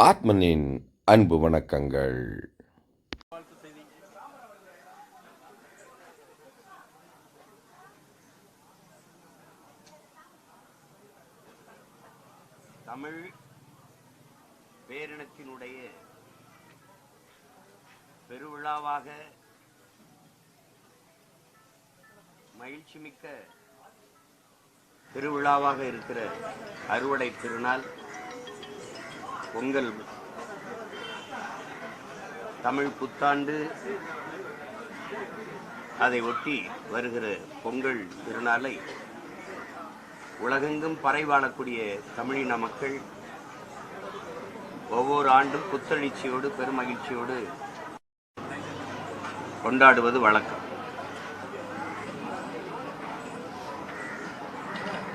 ஆத்மனின் அன்பு வணக்கங்கள். தமிழ் பேரினத்தினுடைய பெருவிழாவாக மகிழ்ச்சிமிக்க திருவிழாவாக இருக்கிற அறுவடை திருநாள் பொங்கல், தமிழ் புத்தாண்டு, அதை ஒட்டி வருகிற பொங்கல் திருநாளை உலகெங்கும் பறை வாழக்கூடிய தமிழின மக்கள் ஒவ்வொரு ஆண்டும் புத்தெழுச்சியோடு பெருமகிழ்ச்சியோடு கொண்டாடுவது வழக்கம்.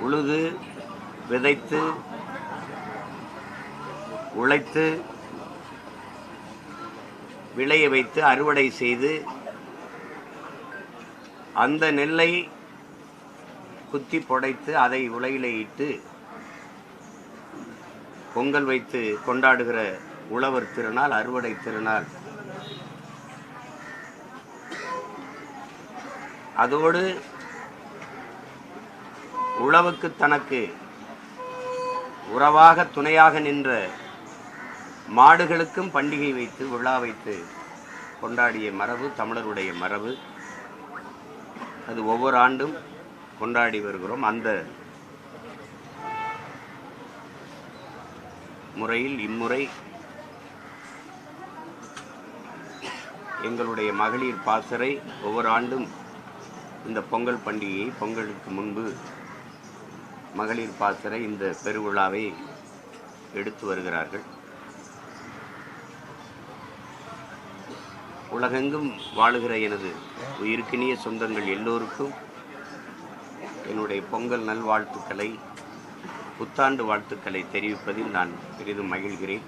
உழுது விதைத்து உழைத்து விளைய வைத்து அறுவடை செய்து அந்த நெல்லை குத்தி புடைத்து அதை உலையிலே இட்டு பொங்கல் வைத்து கொண்டாடுகிற உழவர் திருநாள், அறுவடை திருநாள். அதோடு உழவுக்கு தனக்கு உறவாக துணையாக நின்ற மாடுகளுக்கும் பண்டிகை வைத்து விழா வைத்து கொண்டாடிய மரபு தமிழருடைய மரபு. அது ஒவ்வொரு ஆண்டும் கொண்டாடி வருகிறோம். அந்த முறையில் இம்முறை எங்களுடைய மகளிர் பாசறை ஒவ்வொரு ஆண்டும் இந்த பொங்கல் பண்டிகையை, பொங்கலுக்கு முன்பு மகளிர் பாசறை இந்த பெருவிழாவை எடுத்து வருகிறார்கள். உலகெங்கும் வாழுகிற எனது உயிருக்கினிய சொந்தங்கள் எல்லோருக்கும் என்னுடைய பொங்கல் நல்வாழ்த்துக்களை, புத்தாண்டு வாழ்த்துக்களை தெரிவிப்பதில் நான் பெரிதும் மகிழ்கிறேன்.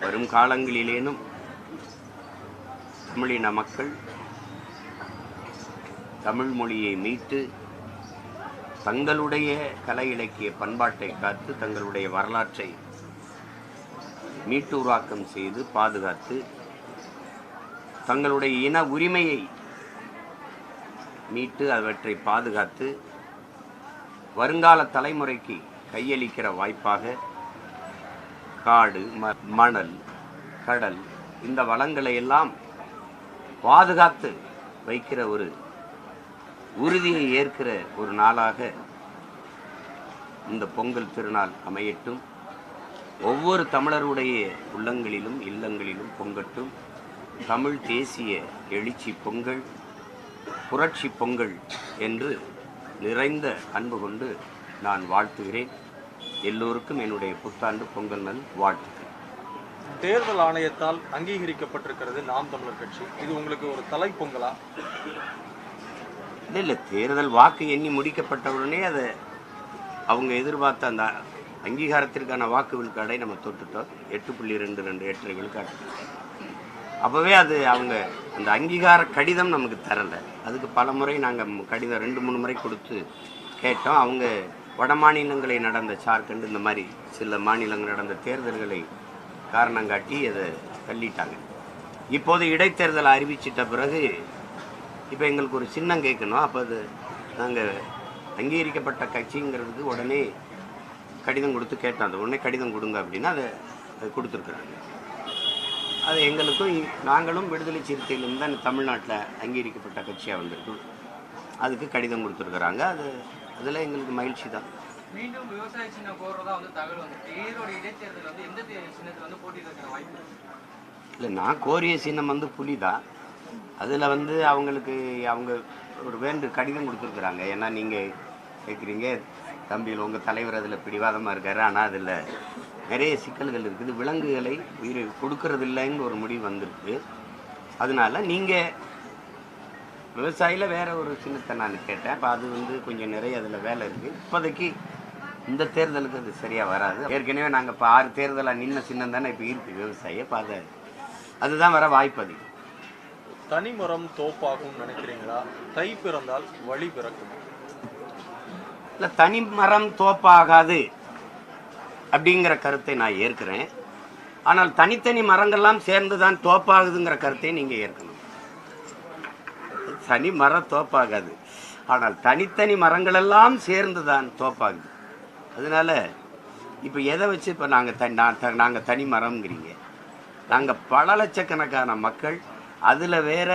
வரும் காலங்களிலேனும் தமிழின மக்கள் தமிழ் மொழியை மீட்டு தங்களுடைய கலை இலக்கிய பண்பாட்டை காத்து தங்களுடைய வரலாற்றை மீட்டுருவாக்கம் செய்து பாதுகாத்து தங்களுடைய இன உரிமையை மீட்டு அவற்றை பாதுகாத்து வருங்கால தலைமுறைக்கு கையளிக்கிற வாய்ப்பாக காடு, மணல், கடல், இந்த வளங்களை எல்லாம் பாதுகாத்து வைக்கிற ஒரு உறுதியை ஏற்கிற ஒரு நாளாக இந்த பொங்கல் திருநாள் அமையட்டும். ஒவ்வொரு தமிழருடைய உள்ளங்களிலும் இல்லங்களிலும் பொங்கட்டும். தமிழ் தேசிய எழுச்சி பொங்கல், புரட்சி பொங்கல் என்று நிறைந்த அன்பு கொண்டு நான் வாழ்த்துகிறேன். எல்லோருக்கும் என்னுடைய புத்தாண்டு பொங்கல் நல் வாழ்த்துக்கள். தேர்தல் ஆணையத்தால் அங்கீகரிக்கப்பட்டிருக்கிறது நாம் தமிழர் கட்சி. இது உங்களுக்கு ஒரு தலை பொங்கலா? இல்லை, தேர்தல் வாக்கு எண்ணி முடிக்கப்பட்டவுடனே அதை அவங்க எதிர்பார்த்த அந்த அங்கீகாரத்திற்கான வாக்கு விழுக்காடை நம்ம தொட்டுட்டோம். 8.22 விழுக்காடு. அப்போவே அது அவங்க அந்த அங்கீகார கடிதம் நமக்கு தரலை. அதுக்கு பல முறை நாங்கள் கடிதம் 2-3 முறை கொடுத்து கேட்டோம். அவங்க வட மாநிலங்களை நடந்த ஜார்க்கண்ட், இந்த மாதிரி சில மாநிலங்கள் நடந்த தேர்தல்களை காரணம் காட்டி அதை தள்ளிட்டாங்க. இப்போது இடைத்தேர்தலை அறிவிச்சிட்ட பிறகு இப்போ எங்களுக்கு ஒரு சின்னம் கேட்கணும். அப்போ அது நாங்கள் அங்கீகரிக்கப்பட்ட கட்சிங்கிறதுக்கு உடனே கடிதம் கொடுத்து கேட்டோம். அது உடனே கடிதம் கொடுங்க அப்படின்னா அதை கொடுத்துருக்குறாங்க. அது எங்களுக்கும் நாங்களும் விடுதலை சிறுத்தையிலும் தான் தமிழ்நாட்டில் அங்கீகரிக்கப்பட்ட கட்சியாக வந்திருக்கோம். அதுக்கு கடிதம் கொடுத்துருக்குறாங்க. அதில் எங்களுக்கு மகிழ்ச்சி தான். மீண்டும் விவசாய சின்னம் போடுறதா தகவல் வந்து ஈரோடு இடைத்தேர்தல் வந்து எந்த சின்னத்தில் போட்டியிட வாய்ப்பு? இல்லை, நான் கோரிய சின்னம் புலி தான். அதில் அவங்களுக்கு அவங்க ஒரு கடிதம் கொடுத்துருக்குறாங்க. ஏன்னா நீங்கள் கேட்குறீங்க, தம்பியில் உங்கள் தலைவர் அதில் பிடிவாதமாக இருக்கார், ஆனால் அதில் நிறைய சிக்கல்கள் இருக்குது, விலங்குகளை உயிரை கொடுக்கறது இல்லைன்னு ஒரு முடிவு வந்திருக்கு. அதனால நீங்கள் விவசாயியில் வேற ஒரு சின்னத்தை நான் கேட்டேன். இப்போ அது கொஞ்சம் நிறைய அதில் வேலை இருக்குது. இப்போதைக்கு இந்த தேர்தலுக்கு அது சரியாக வராது. ஏற்கனவே நாங்கள் இப்போ 6 தேர்தலாக நின்ன சின்னம் தானே இப்போ இருக்குது விவசாயி. இப்போ அதுதான் வர வாய்ப்பு அதிகம். தனிமரம் தோப்பாகும் நினைக்கிறீங்களா? தை பிறந்தால் வழி பிறக்கும். இல்லை, தனி மரம் தோப்பாகாது. அப்படிங்கிற கருத்தை நான் ஏற்கிறேன். ஆனால் தனித்தனி மரங்கள்லாம் சேர்ந்து தான் தோப்பாகுதுங்கிற கருத்தை நீங்கள் ஏற்கணும். தனி மரம் தோப்பாகாது, ஆனால் தனித்தனி மரங்களெல்லாம் சேர்ந்து தான் தோப்பாகுது. அதனால இப்போ எதை வச்சு இப்போ நாங்கள் தனி மரம்ங்கிறீங்க? நாங்கள் பல லட்சக்கணக்கான மக்கள், அதில் வேற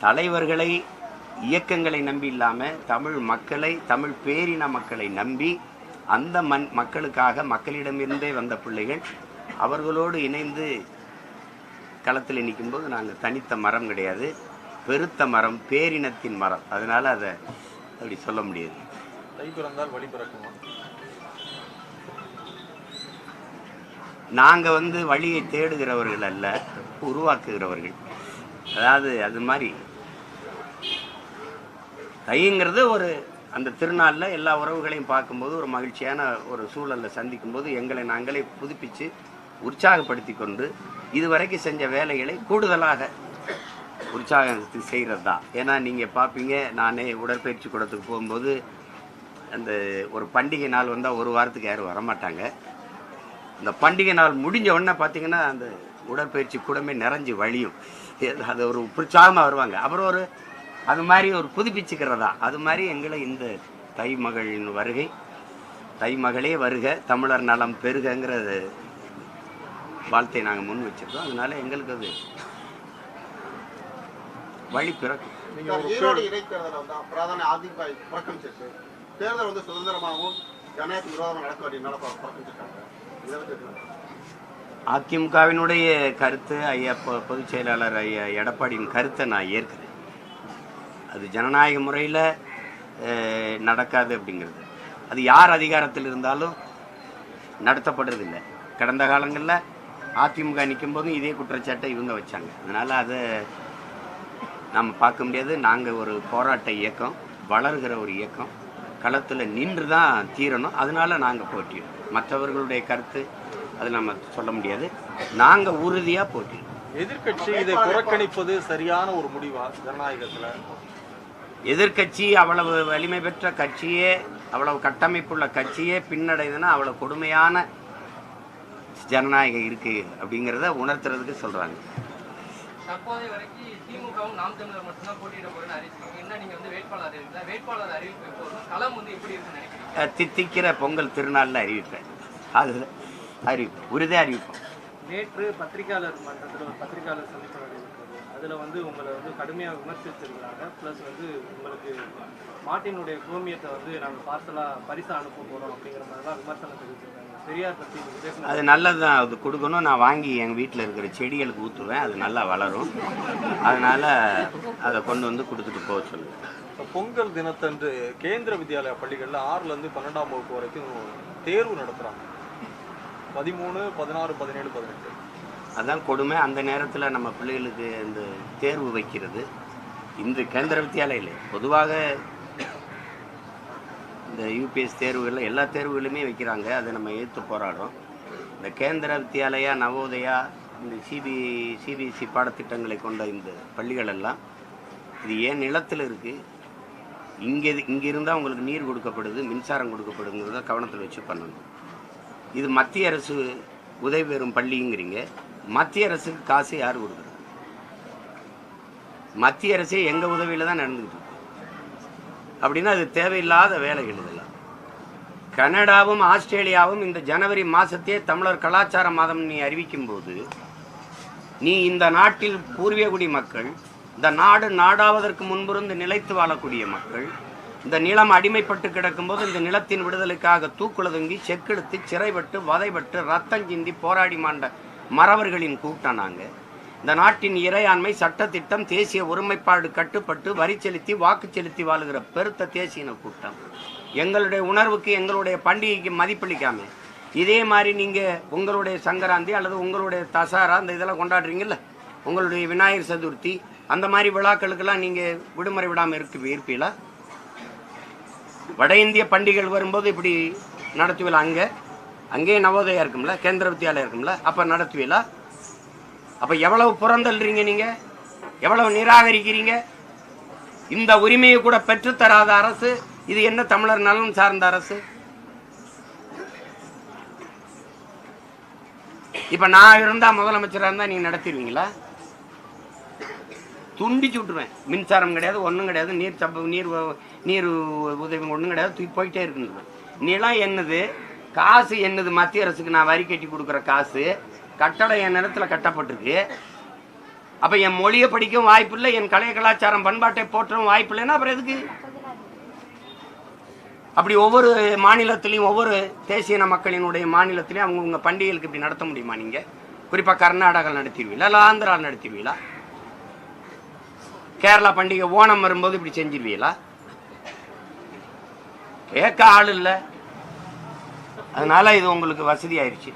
தலைவர்களை இயக்கங்களை நம்பி இல்லாமல் தமிழ் மக்களை, தமிழ் பேரின மக்களை நம்பி அந்த மக்களுக்காக மக்களிடமிருந்தே வந்த பிள்ளைகள், அவர்களோடு இணைந்து களத்தில் நிற்கும்போது நாங்கள் தனித்த மரம் கிடையாது, பெருத்த மரம், பேரினத்தின் மரம். அதனால அதை அப்படி சொல்ல முடியாது. தை பிறந்தால் வழி பிறக்குமா? நாங்கள் வழியை தேடுகிறவர்கள் அல்ல, உருவாக்குகிறவர்கள். அதாவது அது மாதிரி தைங்கிறது ஒரு அந்த திருநாளில் எல்லா உறவுகளையும் பார்க்கும்போது ஒரு மகிழ்ச்சியான ஒரு சூழலில் சந்திக்கும்போது எங்களை நாங்களே புதுப்பித்து உற்சாகப்படுத்தி கொண்டு இதுவரைக்கும் செஞ்ச வேலைகளை கூடுதலாக உற்சாகத்துக்கு செய்கிறது தான். ஏன்னா நீங்கள் பார்ப்பீங்க, நானே உடற்பயிற்சி கூடத்துக்கு போகும்போது அந்த ஒரு பண்டிகை நாள் வந்தால் ஒரு வாரத்துக்கு யாரும் வரமாட்டாங்க. இந்த பண்டிகை நாள் முடிஞ்ச உடனே பார்த்தீங்கன்னா அந்த உடற்பயிற்சி கூடமே நிறைஞ்சு வழியும். அது ஒரு உற்சாகமாக வருவாங்க. அப்புறம் ஒரு அது மாதிரி ஒரு புதுப்பிச்சுக்கிறதா. அது மாதிரி எங்களை இந்த தை மகளின் வருகை, தை மகளே வருக, தமிழர் நலம் பெருகங்கிற வாழ்த்தை நாங்கள் முன் வச்சிருக்கோம். அதனால எங்களுக்கு அது வழி பிறக்கும். ஈரோடு இடைத்தேர்தல் பிரதான அதிமுக புறக்கணிச்சிருக்கு. தேர்தல் சுதந்திரமாகவும் ஜனநாயக விரோதமாக நடக்க வேண்டிய புறக்கணிச்சிருக்காங்க. அதிமுகவினுடைய கருத்து, ஐயா பொதுச் செயலாளர் ஐயா எடப்பாடியின் கருத்தை நான் ஏற்கிறேன். அது ஜனநாயக முறையில் நடக்காது அப்படிங்கிறது. அது யார் அதிகாரத்தில் இருந்தாலும் நடத்தப்படுறதில்லை. கடந்த காலங்களில் அதிமுக நிற்கும் போதும் இதே குற்றச்சாட்டை இவங்க வச்சாங்க. அதனால் அதை நம்ம பார்க்க முடியாது. நாங்கள் ஒரு போராட்ட இயக்கம், வளர்கிற ஒரு இயக்கம், களத்தில் நின்று தான் தீரணும். அதனால நாங்கள் போட்டியோம். மற்றவர்களுடைய கருத்து அது நம்ம சொல்ல முடியாது. நாங்கள் உறுதியாக போட்டியோம். எதிர்கட்சி இதை புறக்கணிப்பது சரியான ஒரு முடிவா ஜனநாயகத்தில்? எதிர்கட்சி அவ்வளவு வலிமை பெற்ற கட்சியே, அவ்வளவு கட்டமைப்புள்ள கட்சியே பின்னடைதுன்னா அவ்வளவு கொடுமையான ஜனநாயகம் இருக்கு அப்படிங்கிறத உணர்த்துறதுக்கு சொல்றாங்க. தற்போதைய வரைக்கும் திமுகவும் நாம் தமிழர் மட்டும்தான் போட்டியிட போறேன்னு அறிவிச்சிருக்கீங்க. என்ன நீங்க வேட்பாளர் அறிவிக்கல? வேட்பாளர் அறிவிப்பு எப்போதும் களம் எப்படி இருக்குன்னு நினைக்கிறீங்க? தித்திக்கிற பொங்கல் திருநாளில் அறிவிப்பேன். அது அறிவிப்போம், உறுதியாக அறிவிப்போம். நேற்று பத்திரிகையாளர் மன்றத்தில் ஒரு பத்திரிகையாளர் சந்திப்பு நடைபெற்றது. அதில் உங்களை கடுமையாக விமர்சிச்சிருக்கிறாங்க. ப்ளஸ் உங்களுக்கு மாட்டினுடைய கோமியத்தை நாங்கள் பரிசாக அனுப்ப போகிறோம் அப்படிங்கிற மாதிரிலாம் விமர்சனம் தெரிவிச்சிருக்காங்க. பெரியார் பற்றி பேசணும். அது நல்லது தான், அது கொடுக்கணும். நான் வாங்கி எங்கள் வீட்டில் இருக்கிற செடிகளுக்கு ஊற்றுவேன், அது நல்லா வளரும். அதனால் அதை கொண்டு கொடுத்துட்டு போக சொல்லுவேன். பொங்கல் தினத்தன்று கேந்திர வித்யாலயா பள்ளிகளில் 6லேருந்து 12ஆம் வகுப்பு வரைக்கும் தேர்வு நடத்துகிறாங்க. 13, 16, 17, 18. அதான் கொடுமை. அந்த நேரத்தில் நம்ம பிள்ளைகளுக்கு இந்த தேர்வு வைக்கிறது இந்த கேந்திர வித்தியாலயில் பொதுவாக இந்த யூபிஎஸ் தேர்வுகளில் எல்லா தேர்வுகளுமே வைக்கிறாங்க. அதை நம்ம எதிர்த்து போராடுறோம். இந்த கேந்திர வித்தியாலயா, நவோதயா, இந்த சிபிஎஸ்சி பாடத்திட்டங்களை கொண்ட இந்த பள்ளிகளெல்லாம் இது ஏன் நிலத்தில் இருக்குது, இங்கே இருந்தால் உங்களுக்கு நீர் கொடுக்கப்படுது, மின்சாரம் கொடுக்கப்படுங்கிறத கவனத்தில் வச்சு பண்ணணும். இது மத்திய அரசு உதவி பெறும் பள்ளிங்கிறீங்க. மத்திய அரசுக்கு காசு யார் கொடுக்குறது? மத்திய அரசே எங்கள் உதவியில் தான் நடந்துக்கிட்டு இருக்கு. அப்படின்னா அது தேவையில்லாத வேலைகள் இதெல்லாம். கனடாவும் ஆஸ்திரேலியாவும் இந்த ஜனவரி மாதத்தையே தமிழர் கலாச்சார மாதம் நீ அறிவிக்கும் போது, நீ இந்த நாட்டில் பூர்வீகுடி மக்கள், இந்த நாடு நாடாவதற்கு முன்பிருந்து நிலைத்து வாழக்கூடிய மக்கள், இந்த நிலம் அடிமைப்பட்டு கிடக்கும்போது இந்த நிலத்தின் விடுதலைக்காக தூக்குளதுங்கி செக்கெடுத்து சிறைப்பட்டு வதைப்பட்டு ரத்தம் சிந்தி போராடி மாண்ட மறவர்களின் கூட்டம் நாங்கள். இந்த நாட்டின் இறையாண்மை, சட்டத்திட்டம், தேசிய ஒருமைப்பாடு கட்டுப்பட்டு வரி செலுத்தி வாக்கு செலுத்தி வாழுகிற பெருத்த தேசிய கூட்டம். எங்களுடைய உணர்வுக்கு, எங்களுடைய பண்டிகைக்கு மதிப்பளிக்காம இதே மாதிரி நீங்கள் உங்களுடைய சங்கராந்தி அல்லது உங்களுடைய தசாரா இந்த இதெல்லாம் கொண்டாடுறீங்கல்ல, உங்களுடைய விநாயகர் சதுர்த்தி அந்த மாதிரி விழாக்களுக்கெல்லாம் நீங்கள் விடுமுறை விடாமல் இருப்பீங்களா? வட இந்திய பண்டிகைகள் வரும்போது இப்படி நடத்துவீங்களா? அங்கேயே நவோதயா இருக்கும்ல, கேந்திர வித்தியாலயம் இருக்கும்ல, அப்போ நடத்துவீங்களா? அப்போ எவ்வளவு புறந்தல்றீங்க, நீங்கள் எவ்வளவு நிராகரிக்கிறீங்க? இந்த உரிமையை கூட பெற்றுத்தராத அரசு இது என்ன தமிழர் நலன் சார்ந்த அரசு? இப்ப நான் இருந்தா முதலமைச்சராக இருந்தா நீங்க நடத்திடுவீங்களா? துண்டிச்சு விட்டுருவேன். மின்சாரம் கிடையாது, ஒன்றும் கிடையாது, நீர் உதவி ஒன்றும் கிடையாது, தூக்கி போயிட்டே இருக்குங்க. நிலம் என்னது, காசு என்னது, மத்திய அரசுக்கு நான் வரி கட்டி கொடுக்குற காசு, கட்டடம் என் நிலத்தில் கட்டப்பட்டிருக்கு. அப்போ என் மொழியை படிக்கவும் வாய்ப்பு இல்லை, என் கலை கலாச்சாரம் பண்பாட்டை போற்றவும் வாய்ப்பு இல்லைன்னா அப்புறம் எதுக்கு? அப்படி ஒவ்வொரு மாநிலத்திலையும் ஒவ்வொரு தேசிய மக்களினுடைய மாநிலத்திலையும் அவங்கவுங்க பண்டிகைகளுக்கு இப்படி நடத்த முடியுமா? நீங்கள் குறிப்பாக கர்நாடகா நடத்திடுவீங்களா, இல்லை ஆந்திரா நடத்திடுவீங்களா? கேரளா பண்டிகை ஓணம் வரும்போது இப்படி செஞ்சிருவீங்களா? கேட்க ஆள் இல்லை. அதனால இது உங்களுக்கு வசதி ஆயிடுச்சு.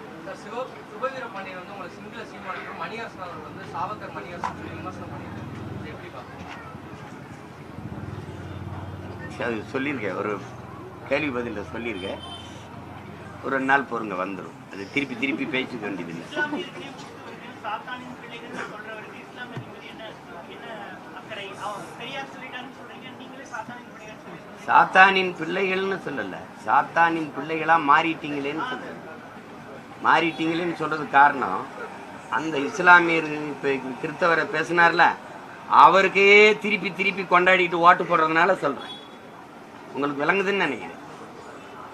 அது சொல்லியிருக்கேன், ஒரு கேள்வி பதில் சொல்லியிருக்கேன். ஒரு 2 நாள் பொறுங்க வந்துடும். அது திருப்பி திருப்பி பேசிக்க வேண்டியதில்லை. சாத்தானின் பிள்ளைகள்னு சொல்லல, சாத்தானின் பிள்ளைகளா மாறிட்டீங்களேன்னு சொல்ற. மாறிட்டீங்களேன்னு சொல்றது காரணம் அந்த இஸ்லாமியர் இப்ப கிறிஸ்தவரை பேசினார்ல, அவருக்கே திருப்பி திருப்பி கொண்டாடிட்டு ஓட்டு போடுறதுனால சொல்றேன். உங்களுக்கு விளங்குதுன்னு நினைக்கிறேன்.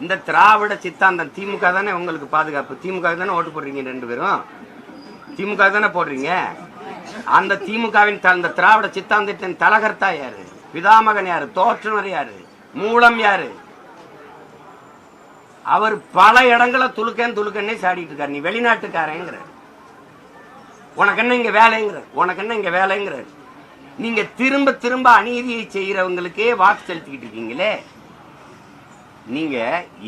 இந்த திராவிட சித்தாந்தம் திமுக தானே உங்களுக்கு பாதுகாப்பு. திமுக தானே ஓட்டு போடுறீங்க, 2 பேரும் திமுக தானே போடுறீங்க. அந்த திமுகவின் அந்த திராவிட சித்தாந்தத்தின் தலகர்த்தா யாரு, பிதாமகன் யாரு, தோற்றுனர் யாரு, மூலம் யாரு? அவர் பல இடங்களை துளுக்கன்னே சாடிட்டு இருக்காரு. நீ வெளிநாட்டுக்காரங்கிற, உனக்கு என்ன இங்க வேலைங்கிற, உனக்கு என்ன இங்க வேலைங்கிற. நீங்க திரும்ப திரும்ப அநீதியை செய்யறவங்களுக்கே வாக்கு செலுத்திக்கிட்டு இருக்கீங்களே. நீங்க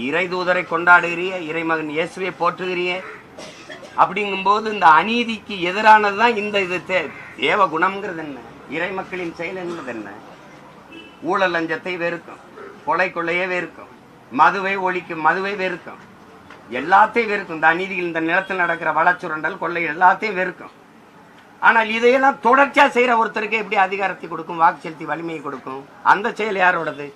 இறை தூதரை கொண்டாடுகிறீங்க, இறைமகன் இயேசுவை போற்றுகிறீங்க. அப்படிங்கும்போது இந்த அநீதிக்கு எதிரானதுதான் இந்த இது தேவ குணம்ங்கிறது என்ன, இறை மக்களின் செயல் என்பது என்ன? ஊழல் லஞ்சத்தை வெறுக்கும், கொலை கொள்ளையே வெறுக்கும், மதுவை ஒழிக்கும், மதுவை வெறுக்கும், எல்லாத்தையும் வெறுக்கும். இந்த அநீதிகள், இந்த நிலத்தில் நடக்கிற வளச்சுரண்டல், கொள்ளை எல்லாத்தையும் வெறுக்கும். ஆனால் இதையெல்லாம் தொடர்ச்சியா செய்யற ஒருத்தருக்கு எப்படி அதிகாரத்தை கொடுக்கும், வாக்கு செலுத்தி வலிமையை கொடுக்கும்? அந்த செயல் யாரோடது?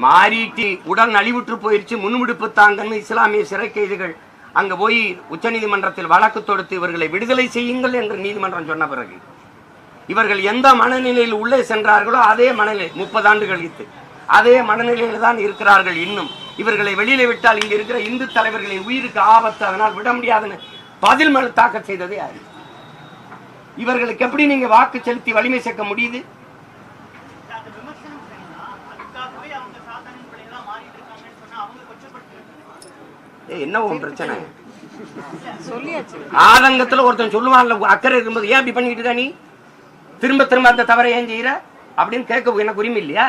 மாறிட்டு உடல் நலிவுற்று போயிடுச்சு, முன்விடுப்பு தாங்கன்னு இஸ்லாமிய சிறை கைதிகள் அங்க போய் உச்ச நீதிமன்றத்தில் வழக்கு தொடுத்து இவர்களை விடுதலை செய்யுங்கள் என்று நீதிமன்றம் சொன்ன பிறகு இவர்கள் எந்த மனநிலையில் உள்ளே சென்றார்களோ அதே மனநிலை 30 ஆண்டுகள் கழித்து அதே மனநிலையில் தான் இருக்கிறார்கள். இன்னும் இவர்களை வெளியில விட்டால் இங்க இருக்கிற இந்து தலைவர்களின் உயிருக்கு ஆபத்து, அதனால் விட முடியாதுன்னு பதில் மனு தாக்கல் செய்தது யாரு? இவர்களுக்கு எப்படி நீங்க வாக்கு செலுத்தி வலிமை சேர்க்க முடியுது? என்ன உன் பிரச்சனை? ஆதங்கத்துல ஒருத்தன் சொல்லுவான்ல, அக்கறை இருக்கும்போது ஏன் அப்படி பண்ணிட்டு இருக்கா, நீ திரும்ப திரும்ப அந்த தவறை ஏன் செய்யற அப்படின்னு கேட்க எனக்கு உரிமை இல்லையா?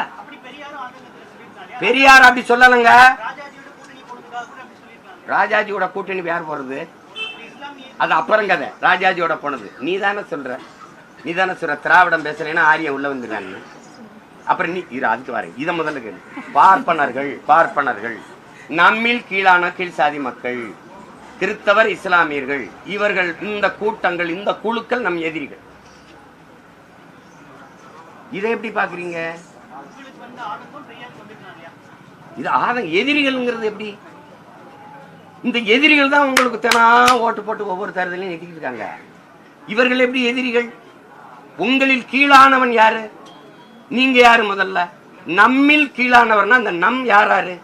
பெரியார் அப்படி சொல்லலங்க. ராஜாஜியோட கூட்டணி யார் போறது? அது அப்புறம் கதை. ராஜாஜியோட போனது நீ தானே சொல்ற. நீ தானே சொல்ற திராவிடம் பேசலைன்னா ஆரிய உள்ள வந்துருக்காங்க. அப்புறம் நீ அதுக்கு வர இதை முதல்ல கேளு. பார்ப்பனர்கள் நம்மில் கீழான கீழ் சாதி மக்கள், கிறிஸ்தவர், இஸ்லாமியர்கள், இவர்கள் இந்த கூட்டங்கள், இந்த குழுக்கள் நம் எதிரிகள். இதை எப்படி பாக்குறீங்க? இது எதிரிகள்ங்கிறது எப்படி? இந்த எதிரிகள் தான் உங்களுக்கு தினா ஓட்டு போட்டு ஒவ்வொரு தேர்தலையும் நிறுத்திட்டு இருக்காங்க. இவர்கள் எப்படி எதிரிகள்? உங்களில் கீழானவன் யாரு? நீங்க யாரு? முதல்ல நம்மில் கீழானவர்னா அந்த நம் யாராரு?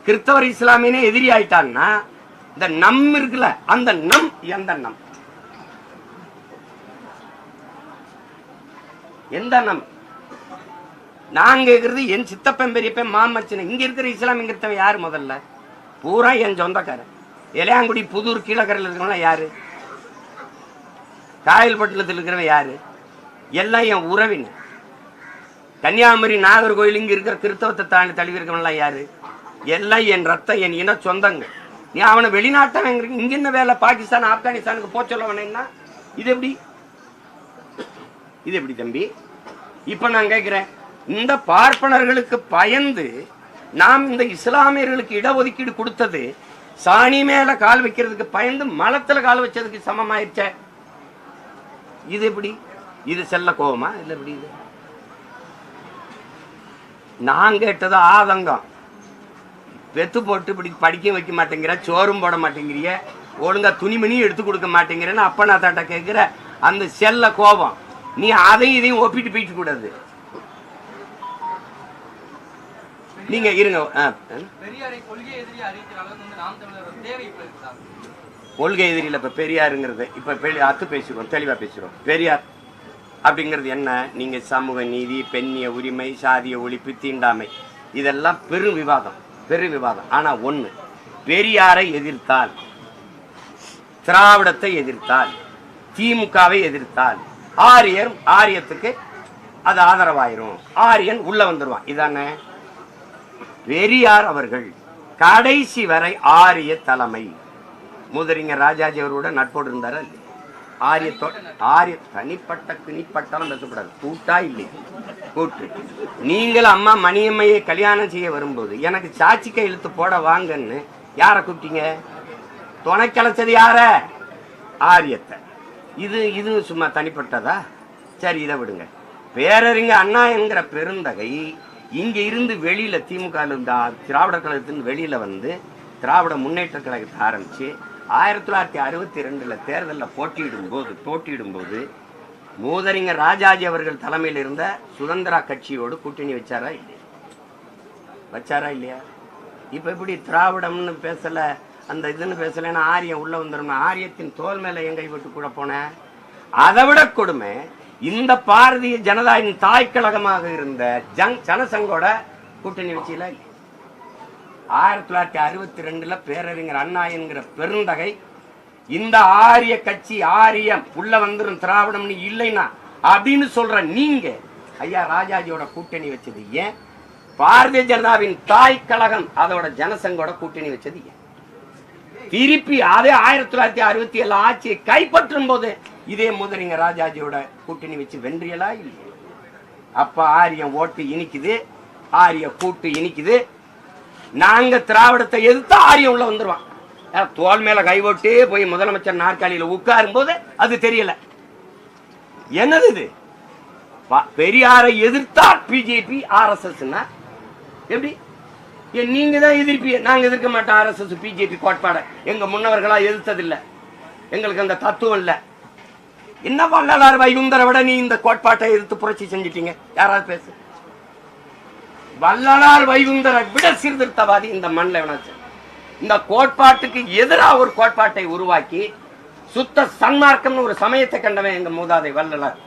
கிறிஸ்தவர் இஸ்லாமியனே எதிரி ஆயிட்டான்னா இந்த நம் இருக்குல்ல, அந்த நம் எந்த நம்? எந்த நம்? நான் கேட்கறது என் சித்தப்பன் பெரியப்பன் மாமச்சனை. இங்க இருக்கிற இஸ்லாமியங்கிறவன் யாரு? முதல்ல பூரா என் சொந்தக்காரன். இளையாங்குடி புதூர் கீழக்கரையில் இருக்கிறவன் யாரு? காயல்பட்டினத்தில் இருக்கிறவன் யாரு? எல்லாம் என் உறவினர். கன்னியாகுமரி நாகர்கோயில் இங்க இருக்கிற கிறிஸ்தவத்தை தழுவி இருக்கிறவன்லாம் யாரு? எல்லாம் என் ரத்தம், என் இன சொந்தங்க. நீ அவனை வெளிநாட்டவன் இங்க என்ன வேலை? பாகிஸ்தான் ஆப்கானிஸ்தானுக்கு போக சொல்லவனா? இது எப்படி? இது எப்படி தம்பி? இப்ப நான் கேட்கிறேன், இந்த பார்ப்பனர்களுக்கு பயந்து நாம் இந்த இஸ்லாமியர்களுக்கு இடஒதுக்கீடு கொடுத்தது சாணி மேல கால் வைக்கிறதுக்கு பயந்து மலத்துல கால் வச்சதுக்கு சமமாயிருச்ச. இது எப்படி? இது செல்ல கோபமா இல்ல? எப்படி? இது நான் கேட்டது ஆதங்கம். வெத்து போட்டு இப்படி படிக்க வைக்க மாட்டேங்கிற, சோறும் போட மாட்டேங்கிறிய, ஒழுங்கா துணிமணியும் எடுத்து கொடுக்க மாட்டேங்கிறேன்னு அப்பா நான் தாட்ட கேட்குற அந்த செல்ல கோபம். நீ அதையும் இதையும் ஒப்பிட்டு போயிட்டு கூடாது. நீங்க இருங்க. பெரியாரை கொள்கை எதிரி அறிவிக்கிற அளவுக்கு வந்து நாம் தமிழர் தேவை இப்ப இருக்குதா? கொள்கை எதிரியில் இப்போ பெரியாருங்கிறது இப்போ அத்து பேசுகிறோம், தெளிவாக பேசுகிறோம். பெரியார் அப்படிங்கிறது என்ன? நீங்கள் சமூக நீதி, பெண்ணிய உரிமை, சாதிய ஒழிப்பு, தீண்டாமை, இதெல்லாம் பெரும் விவாதம், பெரும் விவாதம். ஆனால் ஒன்று, பெரியாரை எதிர்த்தால், திராவிடத்தை எதிர்த்தால், திமுகவை எதிர்த்தால் ஆரியத்துக்கு அது ஆதரவாயிரும், ஆரியன் உள்ள வந்துடுவான். இதானே பெரியார் அவர்கள் கடைசி வரை ஆரிய தலைமை. மூதறிஞர் ராஜாஜி அவரோட நட்போடு இருந்தாரா? ஆரிய தனிப்பட்ட கிணிப்பட்டாலும் பேசக்கூடாது, கூட்டா இல்லையா? கூட்டு. நீங்கள் அம்மா மணியம்மையை கல்யாணம் செய்ய வரும்போது எனக்கு சாட்சி கையெழுத்து போட வாங்கன்னு யாரை கூப்பிட்டீங்க? துணை கலைச்சது யார? ஆரியத்தை. இது சும்மா தனிப்பட்டதா? சரி, இதை விடுங்க. பேரறிஞர் அண்ணா என்கிற பெருந்தகை இங்க இருந்து வெளியில திமுக திராவிடர் கழகத்தின் வெளியில வந்து திராவிட முன்னேற்ற கழகத்தை ஆரம்பிச்சு 1962 தேர்தலில் போட்டியிடும் போது மூதறிஞர் ராஜாஜி அவர்கள் தலைமையில் இருந்த சுதந்திரா கட்சியோடு கூட்டணி வச்சாரா இல்லையா? இப்ப எப்படி திராவிடம்னு பேசல, அந்த இதுன்னு பேசலன்னா ஆரியம் உள்ள வந்துடும். ஆரியத்தின் தோல் மேல எங்கை விட்டு கூட போன. அதை விட கொடுமை, இந்த பாரதிய ஜனதாவின் தாய் கழகமாக இருந்த ஜனசங்கோட கூட்டணி வச்சில 1962 பேரறிஞர் அண்ணா என்கிற பெருந்தகை இந்த ஆரிய கட்சி ஆரியம் உள்ள வந்துடும் திராவிடம்னு இல்லைன்னா அப்படின்னு சொல்ற நீங்க ஐயா ராஜாஜியோட கூட்டணி வச்சது ஏன்? பாரதிய ஜனதாவின் தாய் கழகம் அதோட ஜனசங்கோட கூட்டணி வச்சது ஏன்? திருப்பி அதே 1967 ஆட்சியை கைப்பற்றும் போது இதே மூதறிஞர் ராஜாஜியோட கூட்டணி வச்சு வென்றியலா இல்லையா? அப்ப ஆரியம் ஓட்டு இனிக்குது, ஆரிய கூட்டு இனிக்குது. நாங்க திராவிடத்தை எதிர்த்து ஆரியம் உள்ள வந்துருவான். தோல் மேல கைவோட்டே போய் முதலமைச்சர் நாற்காலியில உட்காரும் போது அது தெரியல. என்னது இது? பெரியாரை எதிர்த்தால் பிஜேபி RSS எப்படி? நீங்க தான் எதிர்ப்பீங்க, நாங்க எதிர்க்க மாட்டோம். RSS பிஜேபி கோட்பாட எங்க முன்னவர்களா எதிர்த்ததில்லை, எங்களுக்கு அந்த தத்துவம் இல்லை. என்ன வள்ளலார் வைகுந்தரை விட நீ இந்த கோட்பாட்டை எதிர்த்து புரட்சி செஞ்சிட்டீங்க? யாராவது பேசு. வள்ளலார் வைகுந்தரை விட சீர்திருத்தவாதி இந்த மண்ணில் எவனாச்சு? இந்த கோட்பாட்டுக்கு எதிராக ஒரு கோட்பாட்டை உருவாக்கி சுத்த சன்மார்க்கம்னு ஒரு சமயத்தை கண்டவன் எங்க மூதாதை வள்ளலார்.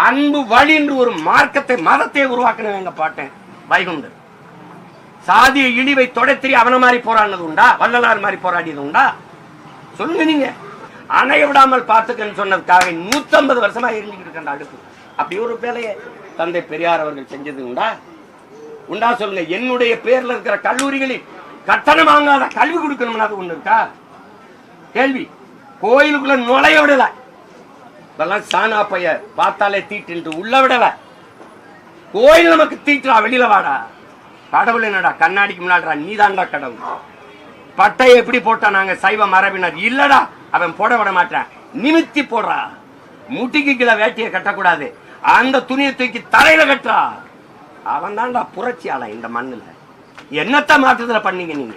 அன்பு வழி என்று ஒரு மார்க்கத்தை, மதத்தை உருவாக்கினவன் எங்க பாட்டேன் வைகுந்தர். சாதிய இழிவை தொடர்த்தி அவனை மாதிரி போராடினது உண்டா? வள்ளலார் மாதிரி போராடியது உண்டா? சொல்லுங்க. நீங்க அணைய விடாமல் பார்த்துக்கன்னு சொன்னதுக்காக 150 வருஷமா எரிஞ்சுக்கிட்டு இருக்க அடுப்பு. அப்படி ஒரு வேலையை தந்தை பெரியார் அவர்கள் செஞ்சது உண்டா? சொல்லுங்க. என்னுடைய பேர்ல இருக்கிற கல்லூரிகளில் கட்டணம் வாங்காத கல்வி கொடுக்கணும்னா அது ஒண்ணு இருக்கா? கேள்வி. கோயிலுக்குள்ள நுழைய விடல, இதெல்லாம் சானா பைய பார்த்தாலே தீட்டு உள்ள விடல. கோயில் நமக்கு தீட்டுறா, வெளியில வாடா. கடவுள் என்னடா கண்ணாடிக்கு முன்னாடிடா, நீதான்டா கடவுள். பட்டை எப்படி போட்டா நாங்க சைவ மரபினர் இல்லடா, அவன் போட விட மாட்டான். நிமித்தி போடுறா. முட்டிக்கு கீழே வேட்டியை கட்டக்கூடாது, அந்த துணியை தூக்கி தலையில கட்டுறா. அவன் தான்டா புரட்சியாளன் இந்த மண்ணுல. என்னத்த மாற்றத்துல பண்ணீங்க நீங்க?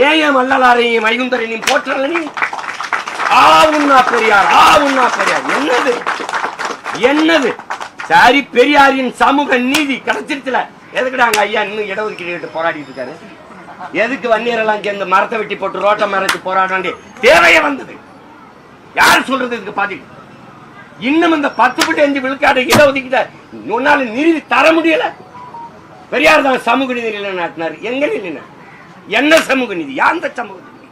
ஏன் வள்ளலாரையும் வைகுந்தரையும் போற்றல நீ? ஆவுன்னா பெரியார், ஆவுன்னா பெரியார். என்னது? சரி, பெரியாரின் சமூக நீதி கிடைச்சிருச்சுல, எதுக்குடாங்க ஐயா இன்னும் இடஒதுக்கீடு போராடிட்டு இருக்காரு? எதுக்கு வன்னியரெல்லாம் சேர்ந்து மரத்தை வெட்டி போட்டு ரோட்டை மறைச்சு போராட வேண்டிய தேவையே வந்தது? யார் சொல்றது இதுக்கு பாதி? இன்னும் இந்த 10.5 விழுக்காடு இடஒதுக்கீட உன்னால நிறுதி தர முடியல. பெரியார் தான் சமூக நீதி நிலைநாட்டினார். எங்க நிலை? என்ன சமூக நீதி? எந்த சமூகத்துக்கு?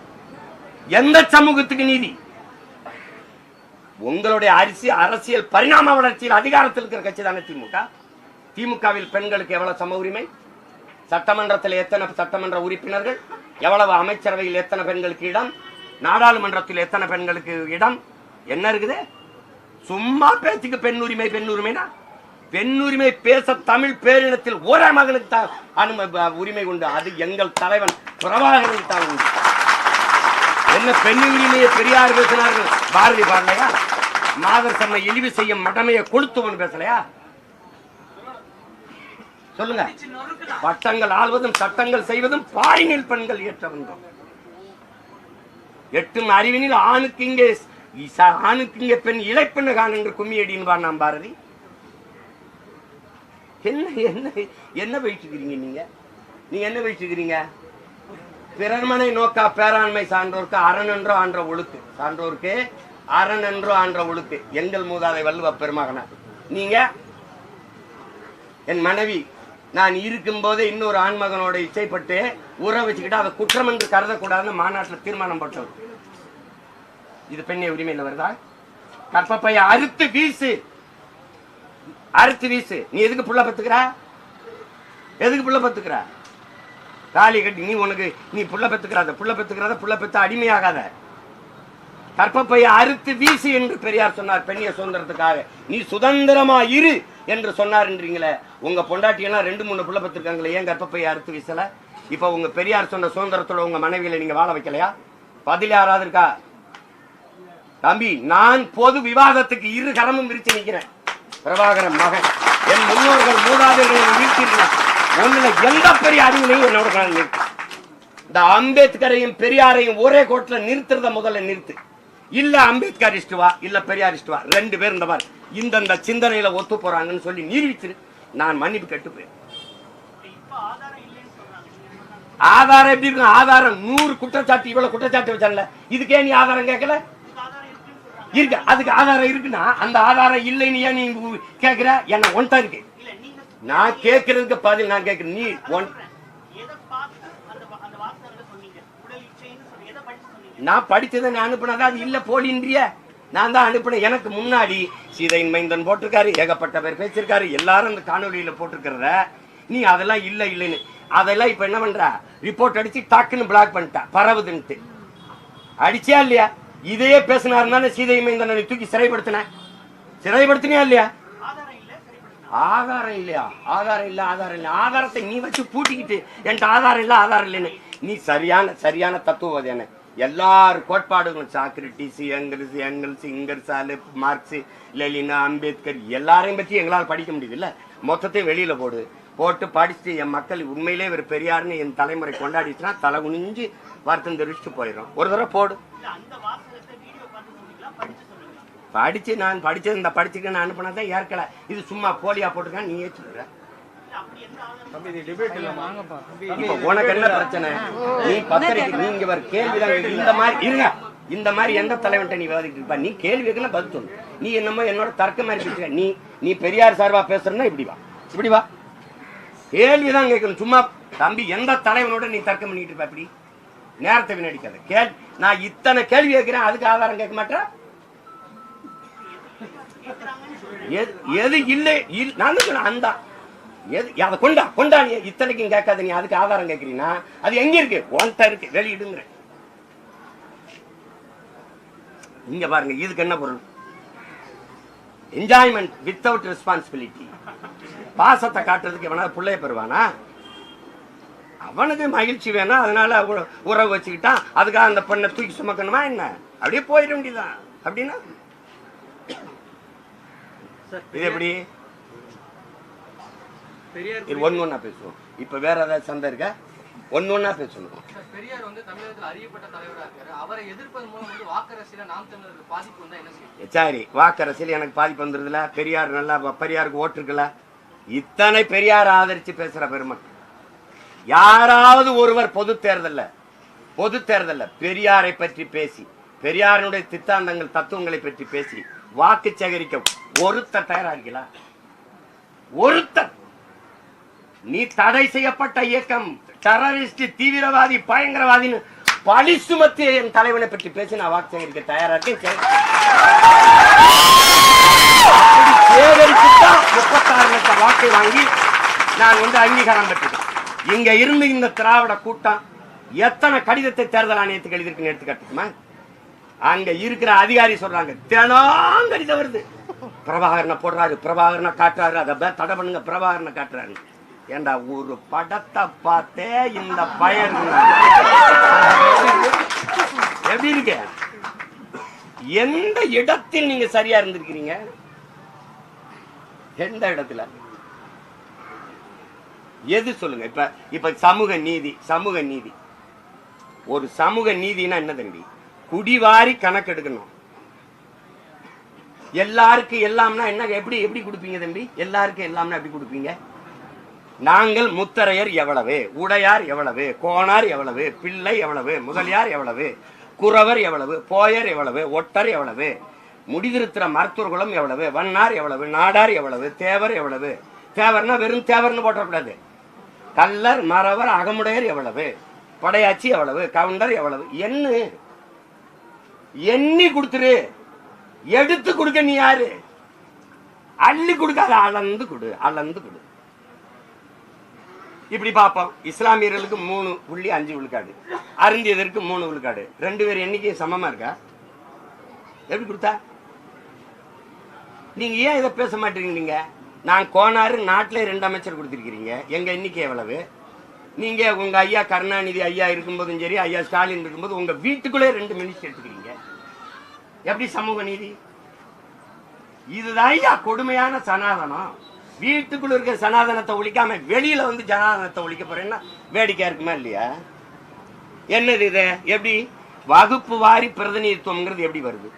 எந்த சமூகத்துக்கு நீதி? உங்களுடைய அரசியல் பரிணாம வளர்ச்சியில் அதிகாரத்தில் இருக்கிற கட்சி தானே திமுக. திமுகவில் பெண்களுக்கு எவ்வளவு சம உரிமை? சட்டமன்றத்தில் எத்தனை சட்டமன்ற உறுப்பினர்கள்? எவ்வளவு அமைச்சரவையில் எத்தனை பெண்களுக்கு இடம்? நாடாளுமன்றத்தில் எத்தனை பெண்களுக்கு இடம்? என்ன இருக்குது? சும்மா பேச்சுக்கு பெண் உரிமைனா பெண் உரிமை பேச தமிழ் பேரினத்தில் ஒரே மகனுக்கு தான் உரிமை உண்டு. அது எங்கள் தலைவன் பிரபாகரனுக்கு தான் உண்டு. என்ன பெண் உரிமையை பெரியார் பேசினார்கள்? பாரதி பாடலையா? மாதர் சம்மை இழிவு செய்யும் மடமையை கொளுத்துவன் பேசலையா? சொல்லுங்க. பட்டங்கள் ஆள்வதும் சட்டங்கள் செய்வதும் பாரினில் பெண்கள் ஏற்றவந்தோம். எட்டும் அறிவினில் ஆணுக்கு இங்கே பெண் இளைப்பெண்ணு கான் என்று கும்மியடின்பார் நாம் பாரதி. என்ன என்ன என்ன வயிற்றுக்கிறீங்க நீங்க என்ன வயிற்றுக்கிறீங்க? பிறர்மனை நோக்கா பேராண்மை சான்றோருக்கு அரணென்றோ ஆன்ற ஒழுக்கு, சான்றோருக்கு அரணென்றோ ஆன்ற ஒழுக்கு எங்கள் மூதாதை வள்ளுவ பெருமகனார். நீங்க என் மனைவி நான் இருக்கும் போதே இன்னொரு ஆண்மகனோட இச்சைப்பட்டு உறவு வச்சுக்கிட்டு அதை குற்றம் என்று கருதக்கூடாதுன்னு மாநாட்டில் தீர்மானம் போட்டவர். இது பெண்ணை உரிமையில் வருதா? கற்பப்பைய அறுத்து வீசு, அறுத்து வீசு. நீ எதுக்கு புள்ள பத்துக்கிற? எதுக்கு புள்ள பத்துக்கிற? தாலி கட்டி நீ புள்ள பெத்துக்கிறத புள்ள பெத்த அடிமையாகாத. கற்பப்பைய அறுத்து வீசு என்று பெரியார் சொன்னார் பெண்ணிய சுதந்திரத்துக்காக. நீ சுதந்திரமா இரு என்று சொன்னார்ன்றீங்களே. உங்க பொண்டாட்டியெல்லாம் 2-3 புள்ள பெற்றிருக்காங்களே, ஏன் கற்பப்பைய அறுத்து வீசல? இப்ப உங்க பெரியார் சொன்ன சுதந்திரத்தோட உங்க மனைவியில நீங்க வாழ வைக்கலையா? பதில் யாராவது இருக்கா? தம்பி, நான் பொது விவாதத்துக்கு 2 கரமும் விரிச்சு நிக்கிறேன். பிரபாகரன் மகன், என் முன்னோர்கள் மூதாதைகளை வீழ்த்திருக்கிறேன். ஒண்ணுல எந்த பெரிய அறிவிலையும் என்னோட நிறுத்து. இந்த அம்பேத்கரையும் பெரியாரையும் ஒரே கோட்ல நிறுத்துறத முதல்ல நிறுத்து. இல்ல அம்பேத்கர் இஷ்டுவா, இல்ல பெரியார் இஷ்டுவா, 2 பேர் இந்த மாதிரி இந்த சிந்தனையில ஒத்து போறாங்கன்னு சொல்லி நிரூபிச்சிரு. நான் மன்னிப்பு கேட்டு போயிரு. ஆதாரம் எப்படி இருக்கும்? ஆதாரம் 100 குற்றச்சாட்டு, இவ்வளவு குற்றச்சாட்டு வச்சால, இதுக்கே நீ ஆதாரம் கேட்கல? இருக்கு, அதுக்கு ஆதாரம் இருக்குன்னா அந்த ஆதாரம் இல்லைன்னு ஏன் நீ கேக்குற? என்ன ஒன்ட்டா இருக்கு. நான் கேட்கறதுக்கு பதில் நான் கேட்கிறேன். நீ நான் படிச்சதை நான் அனுப்பினதா? அது இல்ல போலின்றிய. நான் தான் அனுப்பினேன். எனக்கு முன்னாடி சீதையின் மைந்தன் போட்டிருக்காரு, ஏகப்பட்ட பேர் பேசிருக்காரு, எல்லாரும் அந்த காணொலியில போட்டிருக்கிறத நீ அதெல்லாம் இல்ல இல்லைன்னு அதெல்லாம் இப்ப என்ன பண்ற? ரிப்போர்ட் அடிச்சு டக்குன்னு பிளாக் பண்ணிட்டா, பரவுதுன்ட்டு. அடிச்சியா இல்லையா? இதையே பேசினாருந்தானே சீதை மைந்தனை தூக்கி சிறைப்படுத்தினியா இல்லையா? ஆதாரம் இல்லையா? ஆதாரம் இல்ல, ஆதாரம் இல்ல. ஆதாரத்தை நீ வச்சு பூட்டிக்கிட்டு என்கிட்ட ஆதாரம் இல்ல, ஆதாரம் இல்லைன்னு நீ சரியான தத்துவவாதியான எல்லார் கோட்பாடுகளும் சாக்ரட்டிஸ், எங்கல்ஸ், இங்கர்ஸ், மார்க்ஸ், லெனின், அம்பேத்கர் எல்லாரையும் பற்றி எங்களால் படிக்க முடியுது இல்ல. மொத்தத்தையும் வெளியில போட்டு படிச்சுட்டு என் மக்கள் உண்மையிலே இவர் பெரியாருன்னு என் தலைமுறை கொண்டாடிச்சுன்னா தலை குனிஞ்சு வருத்தம் தெரிவிச்சுட்டு போயிடும். ஒரு தடவை போடு. படிச்சு நான் படிச்சது இந்த படிச்சுக்க நான் அனுப்பினதான் ஏற்கல. இது சும்மா போலியா போட்டுக்க நீ ஏற்றுக்கிற. இப்ப உனக்கு என்ன பிரச்சனை? நீ பத்திரிக்கை நீங்க வர கேள்விதான் இந்த மாதிரி எந்த தலைவன்ட்ட நீ விவாதிட்டு இருப்பா? நீ கேள்வி வைக்கணும், பதில் சொல்லு. நீ என்னமோ என்னோட தர்க்க மாதிரி பேசுற. நீ பெரியார் சார்பா பேசுறன்னா இப்படி வா கேள்விதான் கேட்கணும். சும்மா தம்பி எந்த தலைவனோட நீ தர்க்கம் பண்ணிட்டு இருப்ப? இப்படி நேரத்தை வீணடிக்காத. நான் இத்தனை கேள்வி கேட்கிறேன், அதுக்கு ஆதாரம் கேட்க மாட்டேன். எது இல்லை நான் அந்த அதை கொண்டா நீ இத்தனைக்கும் கேட்காத. நீ அதுக்கு ஆதாரம் கேட்கிறீங்கன்னா அது எங்க இருக்கு? ஒன்ட்ட இருக்கு, வெளியிடுங்கிற. இங்க பாருங்க, இதுக்கு என்ன பொருள்? Enjoyment without responsibility. பாசத்தை காட்டுறதுக்கு எவனாவது பிள்ளைய பெறுவானா? அவனுக்கு மகிழ்ச்சி வேணா, அதனால உறவு வச்சுக்கிட்டான், அதுக்காக அந்த பெண்ணை தூக்கி சுமக்கணுமா என்ன? அப்படியே போயிட வேண்டியதான். அப்படின்னா இது எப்படி? ஒன்னா பேசுவோம். இப்ப வேற ஏதாவது சண்டை இருக்க? ஒன்னா பேசணும். பெரியார் வந்து தமிழகத்தில் அறியப்பட்ட தலைவரா இருக்காரு. அவரை எதிர்ப்பது மூலம் வந்து வாக்கரசியல நாம் தமிழருக்கு பாதிப்பு வந்தா என்ன செய்யும்? சரி, வாக்கரசியல் எனக்கு பாதிப்பு வந்துருதுல. பெரியார் நல்லா பெரியாருக்கு ஓட்டுருக்குல. இத்தனை பெரியார் ஆதரிச்சு பேசுற பெருமக்கள் யாராவது ஒருவர் பொது தேர்தல்ல பெரியாரை பற்றி பேசி, பெரியாருடைய சித்தாந்தங்கள் தத்துவங்களை பற்றி பேசி வாக்கு சேகரிக்க ஒருத்தர் தயாரா இருக்கீங்களா? ஒருத்தர். நீ தடை செய்யப்பட்ட இயக்கம், டெரரிஸ்ட், தீவிரவாதி, பயங்கரவாதின்னு பழி சுமத்தி என் தலைவனை பற்றி பேசி நான் வாக்கு சேகரிக்க தயாரா இருக்கேன். சேகரிச்சுதான் 36 லட்சம் வாக்கை வாங்கி நான் அங்கீகாரம் பெற்றேன். இங்க இருந்து இந்த திராவிட கூட்டம் எத்தனை கடிதத்தை தேர்தல் ஆணையத்துக்கு எழுதிருக்குன்னு எடுத்துக்காட்டுமா? அங்க இருக்கிற அதிகாரி சொல்றாங்க, தினம் கடிதம் வருது, பிரபாகரனை போடுறாரு, பிரபாகரனை காட்டுறாரு, அதை தடை பண்ணுங்க, பிரபாகரனை காட்டுறாரு. ஏண்டா ஒரு படத்தை பார்த்தே இந்த பயன் எப்படி இருக்கு? எந்த இடத்தில் நீங்க சரியா இருந்திருக்கிறீங்க? எந்த இடத்துல? எது சொல்லுங்க. இப்ப சமூக நீதி ஒரு சமூக நீதினா என்ன தம்பி? குடிவாரி கணக்கெடுக்கணும். எல்லாருக்கும் எல்லாம்னா என்ன? எப்படி கொடுப்பீங்க தம்பி? எல்லாருக்கும் எல்லாம்னா எப்படி கொடுப்பீங்க? நாங்கள் முத்தரையர் எவ்வளவு, உடையார் எவ்வளவு, கோணார் எவ்வளவு, பிள்ளை எவ்வளவு, முதலியார் எவ்வளவு, குறவர் எவ்வளவு, போயர் எவ்வளவு, ஒட்டர் எவ்வளவு, முடிதிருத்திர மருத்துவர்களும் எவ்வளவு, வண்ணார் எவ்வளவு, நாடார் எவ்வளவு, தேவர் எவ்வளவு. தேவர்னா வெறும் தேவர்னு போட்டக்கூடாது. கல்லர், மறவர், அகமுடையர் எவ்வளவு, படையாச்சி எவ்வளவு, கவுண்டர் எவ்வளவு, எண்ணி கொடுத்துரு. எடுத்து கொடுக்க நீ யாரு? அள்ளி கொடுக்காத, அளந்து கொடு. இப்படி பார்ப்போம். இஸ்லாமியர்களுக்கு 3.5 விழுக்காடு, அருந்தியதற்கு 3 விழுக்காடு. 2 பேர் எண்ணிக்கை சமமா இருக்கா? எப்படி கொடுத்தா? நீங்க ஏன் இதை பேச மாட்டீங்க? நான் கோனாறு நாட்டில் 2 அமைச்சர் கொடுத்திருக்கிறீங்க. எங்க எண்ணிக்கை எவ்வளவு? நீங்க உங்க ஐயா கருணாநிதி ஐயா இருக்கும்போதும் சரி, ஐயா ஸ்டாலின் இருக்கும்போது உங்க வீட்டுக்குள்ளே 2 மினிஸ்டர் எடுத்துக்கிறீங்க. எப்படி சமூக நீதி? இதுதான் ஐயா கொடுமையான சனாதனம். வீட்டுக்குள்ள இருக்க சனாதனத்தை ஒழிக்காம வெளியில வந்து ஜனாதனத்தை ஒழிக்க போறேன்னா வேடிக்கையா இருக்குமா இல்லையா? என்னது இது? எப்படி வகுப்பு வாரி பிரதிநிதித்துவம்ங்கிறது எப்படி வருது?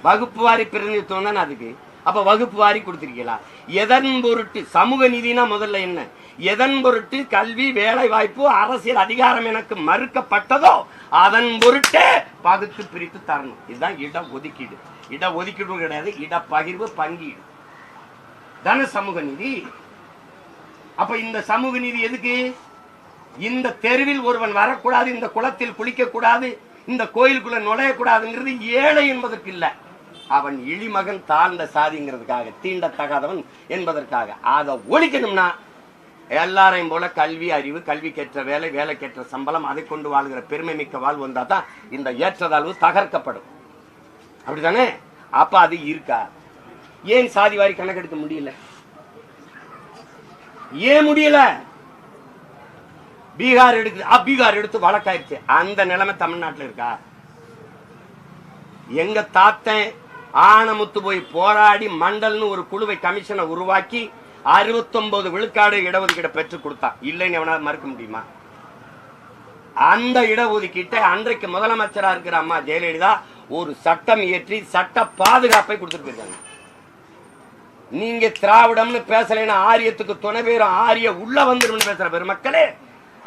வகுப்பு வாரி பிரதிநிதித்துவம் தானே அதுக்கு. அப்ப வகுப்பு வாரி கொடுத்திருக்கீங்களா? எதன் பொருட்டு சமூக நீதினா முதல்ல என்ன? எதன் பொருட்டு கல்வி, வேலை வாய்ப்பு, அரசியல் அதிகாரம் எனக்கு மறுக்கப்பட்டதோ அதன் பொருட்டே பகுத்து பிரித்து தரணும். இதுதான் இட ஒதுக்கீடு. இட ஒதுக்கீடு கிடையாது, இட பகிர்வு, பங்கீடு தானே சமூக நீதி. அப்ப இந்த சமூக நீதி எதுக்கு? இந்த தெருவில் ஒருவன் வரக்கூடாது, இந்த குளத்தில் குளிக்க கூடாது, இந்த கோயிலுக்குள்ள நுழையக்கூடாதுங்கிறது ஏழை என்பதற்கு இல்ல, அவன் இழிமகன், தாழ்ந்த சாதிங்கிறதுக்காக, தீண்டத்தகாதவன் என்பதற்காக. அதை ஒழிக்கணும்னா எல்லாரையும் போல கல்வி, அறிவு, கல்விக்கேற்ற வேலை, வேலைக்கேற்ற சம்பளம், அதை கொண்டு வாழ்கிற பெருமை மிக்க வாழ்வு வந்தா தான் இந்த ஏற்றதாழ்வு தகர்க்கப்படும். அப்படித்தானே? அப்ப அது இருக்கா? ஏன் சாதி வாரி கணக்கெடுக்க முடியல? ஏன் முடியல? பீகார் எடுத்து வழக்காயிருச்சு. அந்த நிலைமை தமிழ்நாட்டில் இருக்கா? எங்க தாத்தன் ஆனமுத்து போய் போராடி மண்டல்னு ஒரு குழுவை, கமிஷனை உருவாக்கி 69 விழுக்காடு இடஒதுக்கீடு பெற்றுக் கொடுத்தான். இல்லைன்னு எவனாவது மறுக்க முடியுமா? அந்த இடஒதுக்கீட்டை அன்றைக்கு முதலமைச்சரா இருக்கிற அம்மா ஜெயலலிதா ஒரு சட்டம் இயற்றி சட்ட பாதுகாப்பை கொடுத்துருக்காங்க. நீங்க திராவிடம்னு பேசலைன்னா ஆரியத்துக்கு துணை பேரும் ஆரிய உள்ள வந்துடும் பேசுற பெருமக்களே,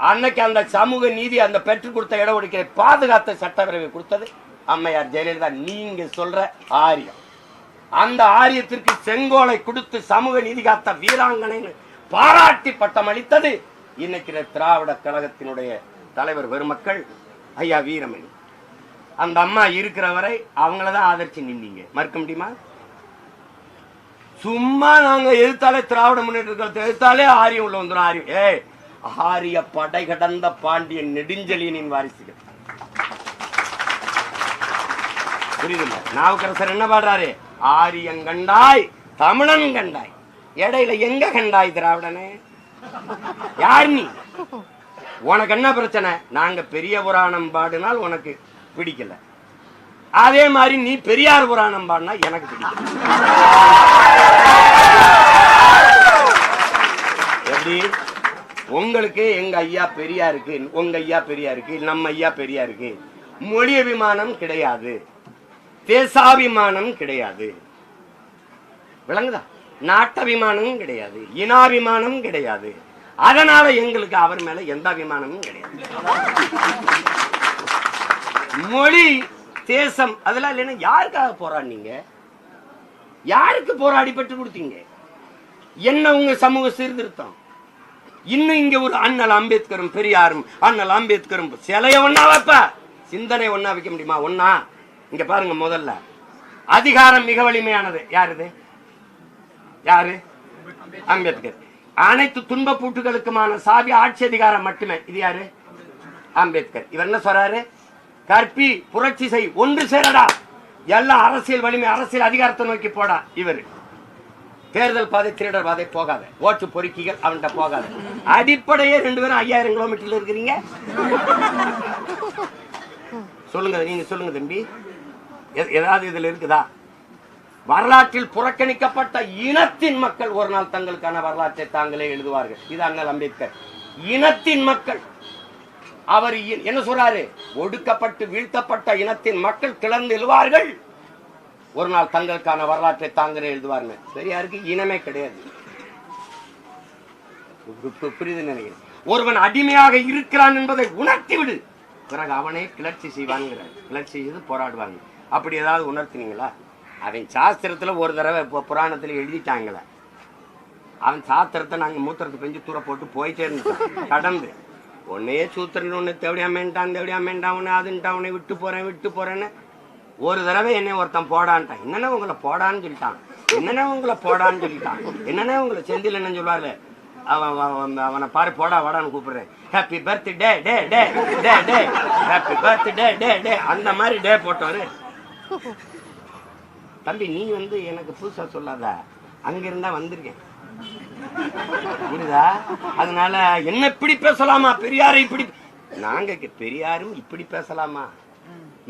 அன்னைக்கு அந்த சமூக நீதி, அந்த பெற்றுக் கொடுத்த இடஒதுக்கீட்டை பாதுகாத்த சட்டப்பேரவை கொடுத்தது அம்மையார் ஜெயலலிதா. நீங்க சொல்ற ஆரியம், அந்த ஆரியத்திற்கு செங்கோலை கொடுத்து சமூக நீதி காத்த வீராங்கனை பாராட்டி பட்டம் அளித்தது இன்னைக்கு திராவிட கழகத்தினுடைய தலைவர் பெருமக்கள் ஐயா வீரமணி. அந்த அம்மா இருக்கிற வரை அவங்களதான் ஆதரிச்சு நின்னீங்க. மறுக்க முடியுமா? சும்மா நாங்க எதிர்த்தாலே திராவிட முன்னேற்ற எதிர்த்தாலே ஆரியம் உள்ள வந்துடும். ஆரியம் ஆரிய படை கடந்த பாண்டியன் நெடுஞ்செழியனின் வாரிசுகள். புரியுதுல்ல? நாவுக்கரசர் என்ன பாடுறாரு? ஆரியன் கண்டாய், தமிழன் கண்டாய், இடையில எங்க கண்டாய் திராவிடனே? யார் நீ? உனக்கு என்ன பிரச்சனை? நாங்க பெரிய புராணம் பாடினால் உனக்கு பிடிக்கல, அதே மாதிரி நீ பெரியார் புராணம் பாடினா எனக்கு பிடிக்கல. எப்படி? உங்களுக்கு எங்க ஐயா பெரியாருக்கு, உங்க ஐயா பெரியாருக்கு, நம்ம ஐயா பெரியாருக்கு மொழி அபிமானம் கிடையாது, தேசாபிமானம் கிடையாது. விளங்குதா? நாட்டபிமானமும் கிடையாது, இனாபிமானம் கிடையாது. அதனால எங்களுக்கு அவர் மேல எந்த அபிமானமும் கிடையாது. மொழி, தேசம் அதெல்லாம் இல்லைன்னா யாருக்காக போராடினீங்க? யாருக்கு போராடி பெற்று கொடுத்தீங்க? என்ன உங்க சமூக சீர்திருத்தம்? இன்னும் இங்க ஒரு அண்ணல் அம்பேத்கரும் பெரியாரும், அண்ணல் அம்பேத்கரும் சிலைய ஒன்னா வைப்ப, சிந்தனை ஒன்னா வைக்க முடியுமா? ஒன்னா? இங்க பாருங்க, முதல்ல அதிகாரம் மிக வலிமையானது யாருது? யாரு? அம்பேத்கர். அனைத்து துன்ப பூட்டுகளுக்குமான சாவி ஆட்சி அதிகாரம் மட்டுமே. இது யாரு? அம்பேத்கர். இவர் என்ன சொல்றாரு? கற்பி, புரட்சி செய், ஒன்று சேரடா, எல்லாம் அரசியல் வலிமை, அரசியல் அதிகாரத்தை நோக்கி போடா. இவர் தேர்தல் பாதை, திருடர் பாதை போகாத, ஓட்டு பொறுக்கிகள் அவன்கிட்ட போகாத. அடிப்படையே 2 பேரும் 5000 கிலோமீட்டர்ல இருக்கிறீங்க. சொல்லுங்க, நீங்க சொல்லுங்க தம்பி, ஏதாவது இதுல இருக்குதா? வரலாற்றில் புறக்கணிக்கப்பட்ட இனத்தின் மக்கள் ஒரு நாள் தங்களுக்கான வரலாற்றை தாங்களே எழுதுவார்கள். இது அண்ணல் அம்பேத்கர். இனத்தின் மக்கள். அவர் என்ன சொல்றாரு? ஒடுக்கப்பட்டு வீழ்த்தப்பட்ட இனத்தின் மக்கள் கிளர்ந்து எழுவார்கள், ஒரு நாள் தங்களுக்கான வரலாற்றை தாங்களே எழுதுவார்கள். பெரியாருக்கு இனமே கிடையாது. புரியுது நினைக்கிறேன். ஒருவன் அடிமையாக இருக்கிறான் என்பதை உணர்த்தி விடு, பிறகு அவனே கிளர்ச்சி செய்வான்ங்கிறார். கிளர்ச்சி செய்து போராடுவாங்க. அப்படி ஏதாவது உணர்த்தினீங்களா? அவன் சாஸ்திரத்துல ஒரு தடவை புராணத்துல எழுதிட்டாங்களே, அவன் சாஸ்திரத்தை நாங்க மூத்திரத்தை பெஞ்சு தூர போட்டு போயிட்டே இருந்தோம். கடந்து ஒன்னையே சூத்திரன் ஒன்னு தேவையாமேன்டான் ஒன்னு அதுன்ட்டான், உன்னை விட்டு போறேன்னு ஒரு தடவை என்னை ஒருத்தன் போடான்ட்டான். என்னன்னா உங்களை போடான்னு சொல்லிட்டான், என்னன்னா உங்களை போடான்னு சொல்லிட்டான், என்னன்னா உங்களை செந்தில் என்ன சொல்லுவாரு, அவனை பாரு போடா வாடான்னு கூப்பிடுறேன். ஹாப்பி பர்த்டே டே டே டே டே, ஹாப்பி பர்த்டே டே டே, அந்த மாதிரி டே போட்டவரு. தம்பி நீ வந்து எனக்கு புதுசா சொல்லாத, அங்கிருந்தா வந்திருக்கேன், புரியுதா? அதனால என்ன இப்படி பேசலாமா, பெரியாரை இப்படி, நாங்க பெரியாரும் இப்படி பேசலாமா,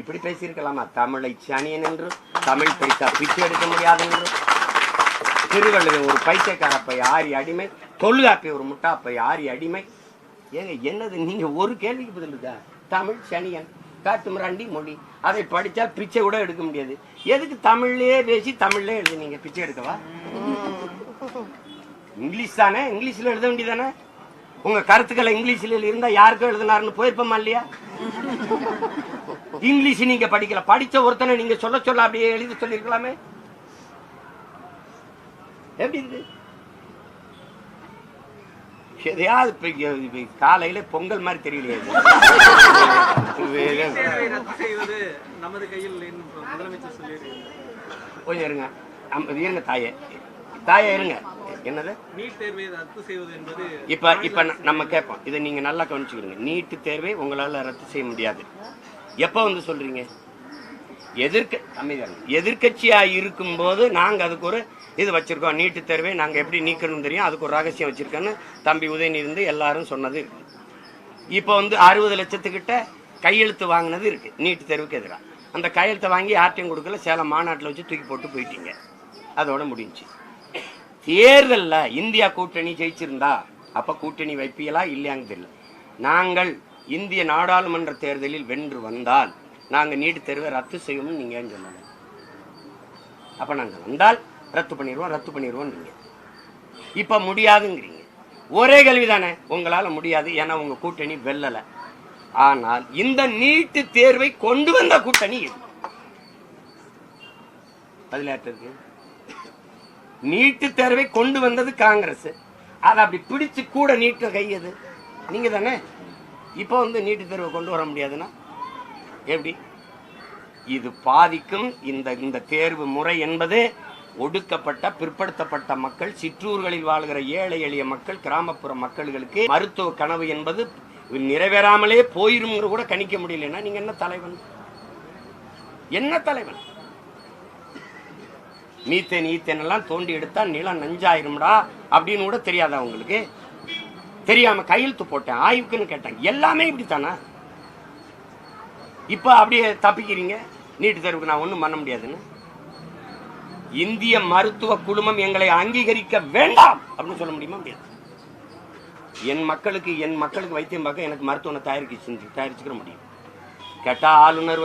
இப்படி பேசியிருக்கலாமா? தமிழை சனியன் என்று, தமிழ் பைசா பிச்சை எடுக்க முடியாது என்று, திருவள்ளுவர் ஒரு பைத்தியக்காரப்பை ஆரி அடிமை, தொல்காப்பி ஒரு முட்டாப்பை ஆரி அடிமை. ஏங்க என்னது நீங்க ஒரு கேள்விக்கு பதில் இருக்கா? தமிழ் சனியன், காட்டு மிராண்டி மொழி, அதை படிச்சா பிச்சை கூட எடுக்க முடியாது. எதுக்கு தமிழ்லயே பேசி தமிழ்லயே எழுதுனீங்க? பிச்சை எடுக்கவா? இங்கிலீஷ் தானே, இங்கிலீஷ்ல எழுத வேண்டியதானே. உங்க கருத்துக்களை இங்கிலீஷ்ல இருந்தா யாருக்கும் எழுதினாருன்னு போயிருப்போமா இல்லையா? இங்கிலீஷ் நீங்க படிக்கல, படிச்ச ஒருத்தனை நீங்க சொல்ல அப்படியே எழுதி சொல்லிருக்கலாமே. எப்படி இருக்கு? எதையாவது காலையில பொங்கல் மாதிரி தெரியலையே. கொஞ்சம் இருங்க, இருங்க தாயே, தாயே இருங்க. என்னது நீட் தேர்வை ரத்து செய்வது என்பது? இப்ப நம்ம கேட்போம், இதை நீங்க நல்லா கவனிச்சுக்கிறீங்க. நீட்டு தேர்வை உங்களால ரத்து செய்ய முடியாது. எப்ப வந்து சொல்றீங்க? எதிர்கட்சியா இருக்கும் போது நாங்க அதுக்கு ஒரு இது வச்சிருக்கோம். நீட்டு தேர்வை நாங்க எப்படி நீக்கணும் தெரியும், அதுக்கு ஒரு ரகசியம் வச்சிருக்கோன்னு தம்பி உதயநிதி இருந்து எல்லாரும் சொன்னது இருக்கு. இப்ப வந்து 60 லட்சத்துக்கிட்ட கையெழுத்து வாங்கினது இருக்கு நீட்டு தேர்வுக்கு எதிராக. அந்த கையெழுத்தை வாங்கி யார்ட்டையும் கொடுக்கல, சேலம் மாநாட்டில் வச்சு தூக்கி போட்டு போயிட்டீங்க. அதோட முடிஞ்சு. தேர்தல்ல இந்தியா கூட்டணி ஜெயிச்சிருந்தா அப்ப கூட்டணி வைப்பீங்களா இல்லையாங்க தெரியல. நாங்கள் இந்திய நாடாளுமன்ற தேர்தலில் வென்று வந்தால் நாங்க நீட்டு தேர்வை ரத்து செய்வோம்னு நீங்க ஏன் சொன்னாங்க? அப்ப நாங்க வந்தால் ரத்து பண்ணிடுவோம் நீங்க இப்ப முடியாதுங்கிறீங்க. ஒரே கேள்விதானே, உங்களால முடியாது, ஏன்னா உங்க கூட்டணி வெல்லல. ஆனால் இந்த நீட்டு தேர்வை கொண்டு வந்த கூட்டணி இது. அதுல இருக்கு நீட்டு தேர்வை கொண்டு வந்தது காங்கிரஸ். அதை அப்படி பிடிச்சு கூட நீட்டு கையது நீங்க தானே. இப்போ வந்து நீட்டு தேர்வை கொண்டு வர முடியாதுன்னா எப்படி? இது பாதிக்கும். இந்த தேர்வு முறை என்பது ஒடுக்கப்பட்ட பிற்படுத்தப்பட்ட மக்கள், சிற்றூர்களில் வாழ்கிற ஏழை எளிய மக்கள், கிராமப்புற மக்களுக்கு மருத்துவ கனவு என்பது நிறைவேறாமலே போயிரும் கூட கணிக்க முடியலன்னா நீங்க என்ன தலைவன்? என்ன தலைவன்? மீத்தேன் ஈத்தேன் எல்லாம் தோண்டி எடுத்தா நிலம் நஞ்சாயிரும்டா அப்படின்னு கூட தெரியாதா உங்களுக்கு? தெரியாம கையெழுத்து போட்டேன், ஆய்வுக்குன்னு கேட்டாங்க. எல்லாமே இப்படித்தானா? இப்ப அப்படியே தப்பிக்கிறீங்க. நீட்டு தேர்வுக்கு நான் ஒண்ணும் பண்ண முடியாதுன்னு. இந்திய மருத்துவ குழுமம் எங்களை அங்கீகரிக்க வேண்டாம் அப்படின்னு சொல்ல முடியுமா? முடியாது. என் மக்களுக்கு வைத்தியம் பார்க்க எனக்கு மருத்துவனை தயாரிச்சுக்கிற முடியும். கேட்டா ஆளுநர்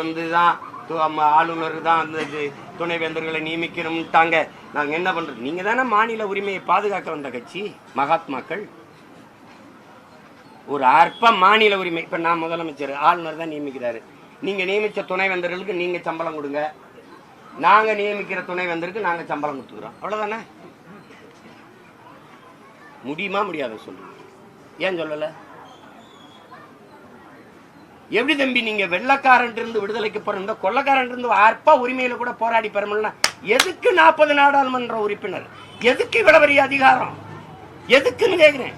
தான் அந்த துணைவேந்தர்களை நியமிக்கணும்ட்டாங்க. நாங்க என்ன பண்றது? நீங்க தானே மாநில உரிமையை பாதுகாக்க வந்த கட்சி மகாத்மாக்கள். ஒரு அற்ப மாநில உரிமை. இப்ப நான் முதலமைச்சர், ஆளுநர் தான் நியமிக்கிறாரு. நீங்க நியமிச்ச துணைவேந்தர்களுக்கு நீங்க சம்பளம் கொடுங்க, நாங்க நியமிக்கிற துணைவேந்தருக்கு நாங்க சம்பளம் கொடுத்துக்கிறோம். அவ்வளவுதானே. முடியுமா? முடியாத சொல்லுங்க. ஏன் சொல்லல? எப்படி தம்பி நீங்க வெள்ளக்காரன் இருந்து விடுதலைக்கு பிறந்த கொள்ளக்காரன் இருந்து அற்ப உரிமையில கூட போராடி பெறமுடியல? எதுக்கு 40 நாடாளுமன்ற உறுப்பினர்? எதுக்கு இவ்வளவு பெரிய அதிகாரம்? எதுக்குன்னு கேக்குறேன்.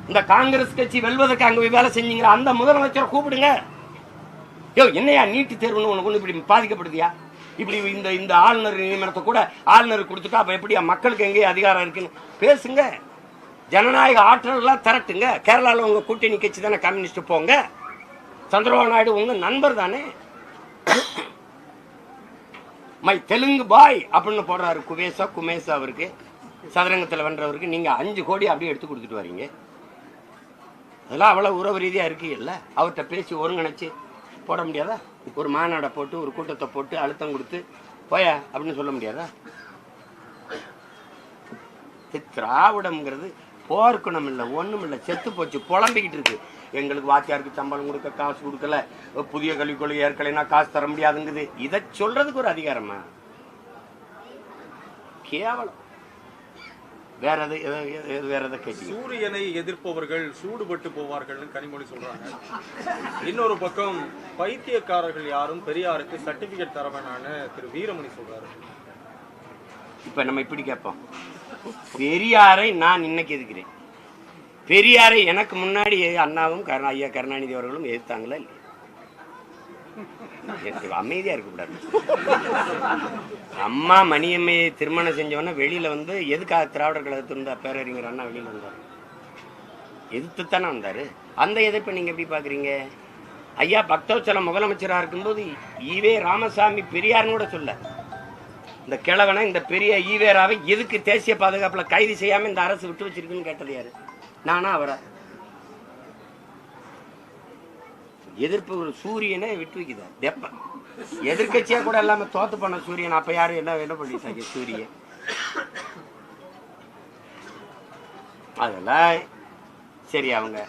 இந்த காங்கிரஸ் கட்சி வெல்வதற்கு அங்க வேலை செஞ்சீங்க, அந்த முதலமைச்சரை கூப்பிடுங்க. என்னையா நீட்டு தேர்வுன்னு உனக்கு இப்படி பாதிக்கப்படுதியா? இப்படி இந்த ஆளுநர் நியமனத்தை கூட ஆளுநர் கொடுத்துட்டா அப்ப எப்படி மக்களுக்கு எங்கேயும் அதிகாரம் இருக்குன்னு பேசுங்க. ஜனநாயக ஆற்றலாம் திரட்டுங்க. கேரளாவில் உங்க கூட்டணி கட்சி தானே கம்யூனிஸ்ட், போங்க. சந்திரபாபு நாயுடு உங்க நண்பர் தானே. மை தெலுங்கு பாய் அப்படின்னு போடுறாரு குமேசா அவருக்கு, சதுரங்கத்தில் வென்றவருக்கு. நீங்கள் 5 கோடி அப்படியே எடுத்து கொடுத்துட்டு வரீங்க. அதெல்லாம் அவ்வளோ உறவு ரீதியாக இருக்குல்ல. அவர்கிட்ட பேசி ஒருங்கிணைச்சு போட முடியாதா? ஒரு மாநாடை போட்டு ஒரு கூட்டத்தை போட்டு அழுத்தம் கொடுத்து போய அப்படின்னு சொல்ல முடியாதா? திராவிடம்ங்கிறது போர்க்குணம் இல்லை, ஒன்றும் இல்லை, செத்து போச்சு, புலம்பிக்கிட்டு இருக்கு. எங்களுக்கு வாத்தியாருக்கு சம்பளம் கொடுக்க காசு கொடுக்கல, புதிய கல்விக் கொள்கை ஏற்கலைன்னா காசு தர முடியாதுங்குது. இதை சொல்றதுக்கு ஒரு அதிகாரமா? கேவலம். வேற எதை கேட்டு சூரியனை எதிர்ப்பவர்கள் சூடுபட்டு போவார்கள் கனிமொழி சொல்றாங்க. இன்னொரு பக்கம் பைத்தியக்காரர்கள் யாரும் பெரியாருக்கு சர்டிபிகேட் தர வேணான்னு திரு வீரமணி சொல்றாரு. இப்ப நம்ம இப்படி கேட்போம், பெரியாரை நான் இன்னைக்கு எதிர்க்கிறேன். பெரியாரை எனக்கு முன்னாடி அண்ணாவும் ஐயா கருணாநிதி அவர்களும் எதிர்த்தாங்களா இல்லையா? அமைதியா இருக்கக்கூடாது. அம்மா மணியம்மையை திருமணம் செஞ்சவன வெளியில வந்து எதுக்காக திராவிடர் கழகத்தில் இருந்தா பேரறிஞர் அண்ணா வெளியில வந்தார்? எதிர்த்துத்தானே வந்தாரு. அந்த எதிர்ப்பை நீங்க எப்படி பாக்குறீங்க? ஐயா பக்தவச்சலம் முதலமைச்சராக இருக்கும்போது ஈவே ராமசாமி பெரியார்னு கூட சொல்ல, இந்த கிழவனை இந்த பெரிய ஈவேராவை எதுக்கு தேசிய பாதுகாப்புல கைது செய்யாம இந்த அரசு விட்டு வச்சிருக்குன்னு கேட்டது யாரு? நானா அவரா? எதிர்ப்பு ஒரு சூரியனை விட்டு வைக்குதா? எப்ப எதிர்கட்சியா கூட எல்லாமே தோத்து பண்ண சூரியன் அப்ப யாரு என்ன பண்ணிட்டாங்க? சூரியன் அதெல்லாம் சரி. அவங்க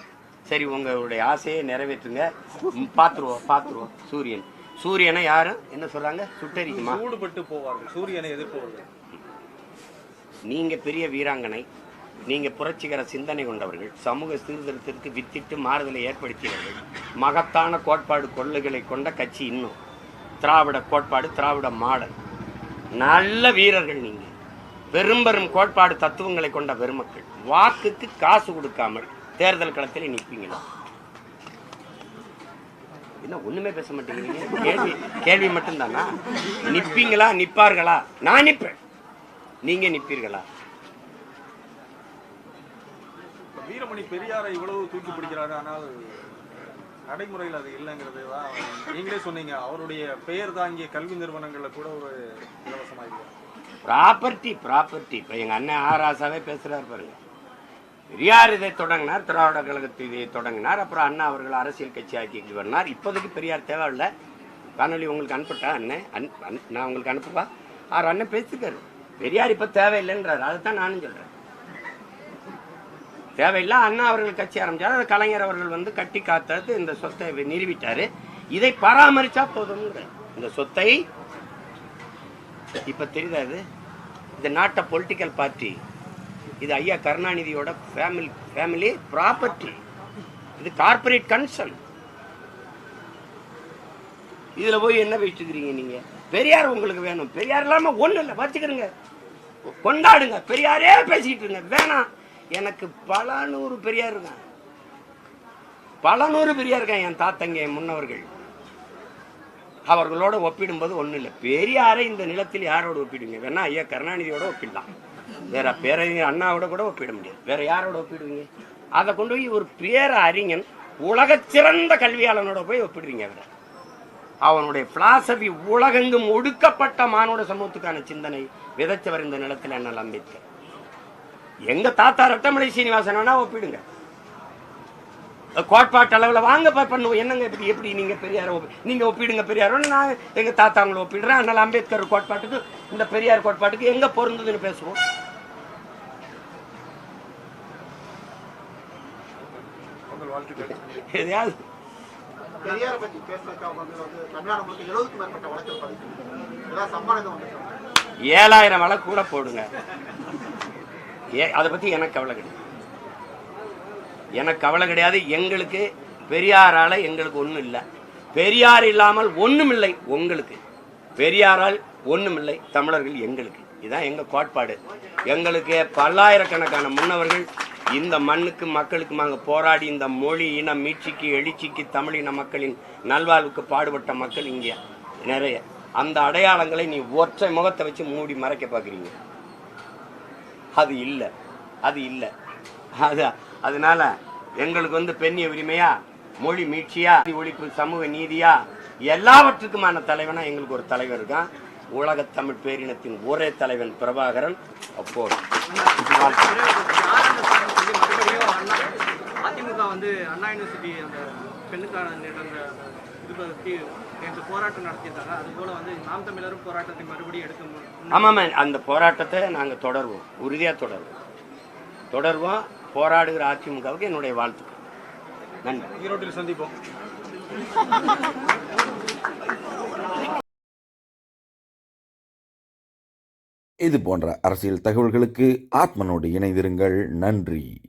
சரி உங்களுடைய ஆசையை நிறைவேற்றுங்க, பாத்துருவோம். சூரியனை யாரும் என்ன சொல்றாங்க? சுட்டரிக்குமா? சூடுபட்டு போவார்கள் சூரியனை எதிர்ப்பவர்கள். நீங்க பெரிய வீராங்கனை, நீங்க புரட்சிகர சிந்தனை கொண்டவர்கள், சமூக சீர்திருத்தத்திற்கு வித்திட்டு மாறுதலை ஏற்படுத்தியவர்கள், மகத்தான கோட்பாடு கொள்கைகளை கொண்ட கட்சி. இன்னும் திராவிட கோட்பாடு, திராவிட மாடல், நல்ல வீரர்கள். நீங்க பெரும் கோட்பாடு தத்துவங்களை கொண்ட பெருமக்கள். வாக்குக்கு காசு கொடுக்காமல் தேர்தல் களத்தில் நிற்பீங்களா? என்ன ஒண்ணுமே பேச மாட்டேங்கிறீங்க? கேள்வி மட்டும்தானா? நிப்பீங்களா? நிப்பார்களா? நான் நிப்பேன், நீங்க நிப்பீர்களா? வீரமணி பெரியாரை இவ்வளவு தூக்கி பிடிக்கிறாரு, ஆனால் நடைமுறையில் அது இல்லைங்கிறது தான் நீங்களே சொன்னீங்க. அவருடைய பெயர் தாங்கிய கல்வி நிறுவனங்கள்ல கூட ஒரு இலவசமாக ப்ராப்பர்ட்டி. இப்ப எங்க அண்ணன் ஆராசாவே பேசுறாரு பாருங்க. பெரியார் இதை தொடங்கினார், திராவிட கழகத்தை இதை தொடங்கினார், அப்புறம் அண்ணா அவர்கள் அரசியல் கட்சி ஆக்கிட்டு வந்தார். இப்போதைக்கு பெரியார் தேவையில்லை. காணொலி உங்களுக்கு அனுப்பிட்டா அண்ணன், நான் உங்களுக்கு அனுப்புவா. அண்ணன் பேசிருக்காரு, பெரியார் இப்ப தேவையில்லைன்றாரு. அதுதான் நானும் சொல்றேன், தேவையில்லை. அண்ணா அவர்கள் கட்சி ஆரம்பிச்சாரு, அது கலைஞர் அவர்கள் வந்து கட்டி காத்தது இந்த சொத்தை நிறுவிட்டாரு. இதை பராமரிச்சா போதும்ங்கிற இந்த சொத்தை. இப்ப தெரியுதா? இது இந்த நாட்டை பொலிட்டிக்கல் பார்ட்டி, இது ஐயா கருணாநிதியோட ஃபேமிலி ப்ராப்பர்ட்டி, இது கார்பரேட் கன்சர்ன். இதுல போய் என்ன வச்சுக்கிறீங்க நீங்க? பெரியார் உங்களுக்கு வேணும், பெரியார் இல்லாம ஒண்ணு இல்லை, வச்சுக்கிறீங்க, கொண்டாடுங்க, பெரியாரே பேசிட்டு இருங்க. வேணாம், எனக்கு பல நூறு பெரியார் இருக்கான், என் தாத்தங்க, என் முன்னவர்கள். அவர்களோட ஒப்பிடும்போது ஒன்றும் இல்லை. பெரியாரை இந்த நிலத்தில் யாரோட ஒப்பிடுவீங்க? வேணா ஐயா கருணாநிதியோட ஒப்பிடலாம், வேற பேரறிஞர் அண்ணாவோட கூட ஒப்பிட முடியாது. வேற யாரோட ஒப்பிடுவீங்க? அதை கொண்டு போய் ஒரு பேர அறிஞன், உலக சிறந்த கல்வியாளனோட போய் ஒப்பிடுறீங்க. வேற அவனுடைய பிலாசபி உலகெங்கும் ஒடுக்கப்பட்ட மானுட சமூகத்துக்கான சிந்தனை விதைச்சவர் இந்த நிலத்தில் அண்ணல் அம்பேத்கர். எங்க தாத்தா ரத்தமலை சீனிவாசன் வேணா ஒப்பிடுங்க, கோட்பாட்டு அளவில் வாங்க பண்ணுவோம். என்னங்க எப்படி நீங்க பெரியார நீங்க ஒப்பிடுங்க பெரியாரோட, நான் எங்க தாத்தாங்களை ஒப்பிடுறேன். அதனால அம்பேத்கர் கோட்பாட்டுக்கு இந்த பெரியார் கோட்பாட்டுக்கு எங்க பொருந்ததுன்னு பேசுவோம். எதையாவது பெரியாரை பற்றி பேசுறதுக்காக வந்து தமிழ்நாடு முழுக்க 70க்கும் மேற்பட்ட வழக்குகள் பதிவு, ஏதாவது சம்மானம் வந்து 7000 வழக்கு கூட போடுங்க. அதை பத்தி எனக்கு கவலை கிடையாது. எங்களுக்கு பெரியாரால எங்களுக்கு ஒண்ணும் இல்லை, பெரியார் இல்லாமல் ஒண்ணும் இல்லை. உங்களுக்கு பெரியாரால் ஒண்ணும் இல்லை, தமிழர்கள் எங்களுக்கு. இதுதான் எங்க கோட்பாடு. எங்களுக்கு பல்லாயிரக்கணக்கான முன்னவர்கள் இந்த மண்ணுக்கு மக்களுக்குமாக போராடி இந்த மொழி இன மீட்சிக்கு எழுச்சிக்கு தமிழின மக்களின் நல்வாழ்வுக்கு பாடுபட்ட மக்கள் இங்கே நிறைய. அந்த அடையாளங்களை நீ ஒற்றை முகத்தை வச்சு மூடி மறைக்க பார்க்குறீங்க. அது இல்லை. அதனால எங்களுக்கு வந்து பெண்ணிய உரிமையா, மொழி மீட்சியா, ஒழிப்பு, சமூக நீதியா, எல்லாவற்றுக்குமான தலைவனா எங்களுக்கு ஒரு தலைவர் இருக்கான். உலகத் தமிழ் பேரினத்தின் ஒரே தலைவன் பிரபாகரன். அப்போது மறுபடியும் அதிமுக வந்து அண்ணா யூனிவர்சிட்டி அந்த பெண்ணுக்கான அந்த இது பற்றி நேற்று போராட்டம் நடத்தியிருக்காங்க. அதுபோல வந்து நாம் தமிழரும் போராட்டத்தை மறுபடியும் எடுக்க முடியும். ஆமாம், அந்த போராட்டத்தை நாங்கள் தொடர்வோம், உறுதியாக தொடர்வோம். போராடுகிற அதிமுகவுக்கு என்னுடைய வாழ்த்துக்கள். நன்றி. ஈரோட்டில் சந்திப்போம். இது போன்ற அரசியல் தகவல்களுக்கு ஆத்மனோடு இணைந்திருங்கள். நன்றி.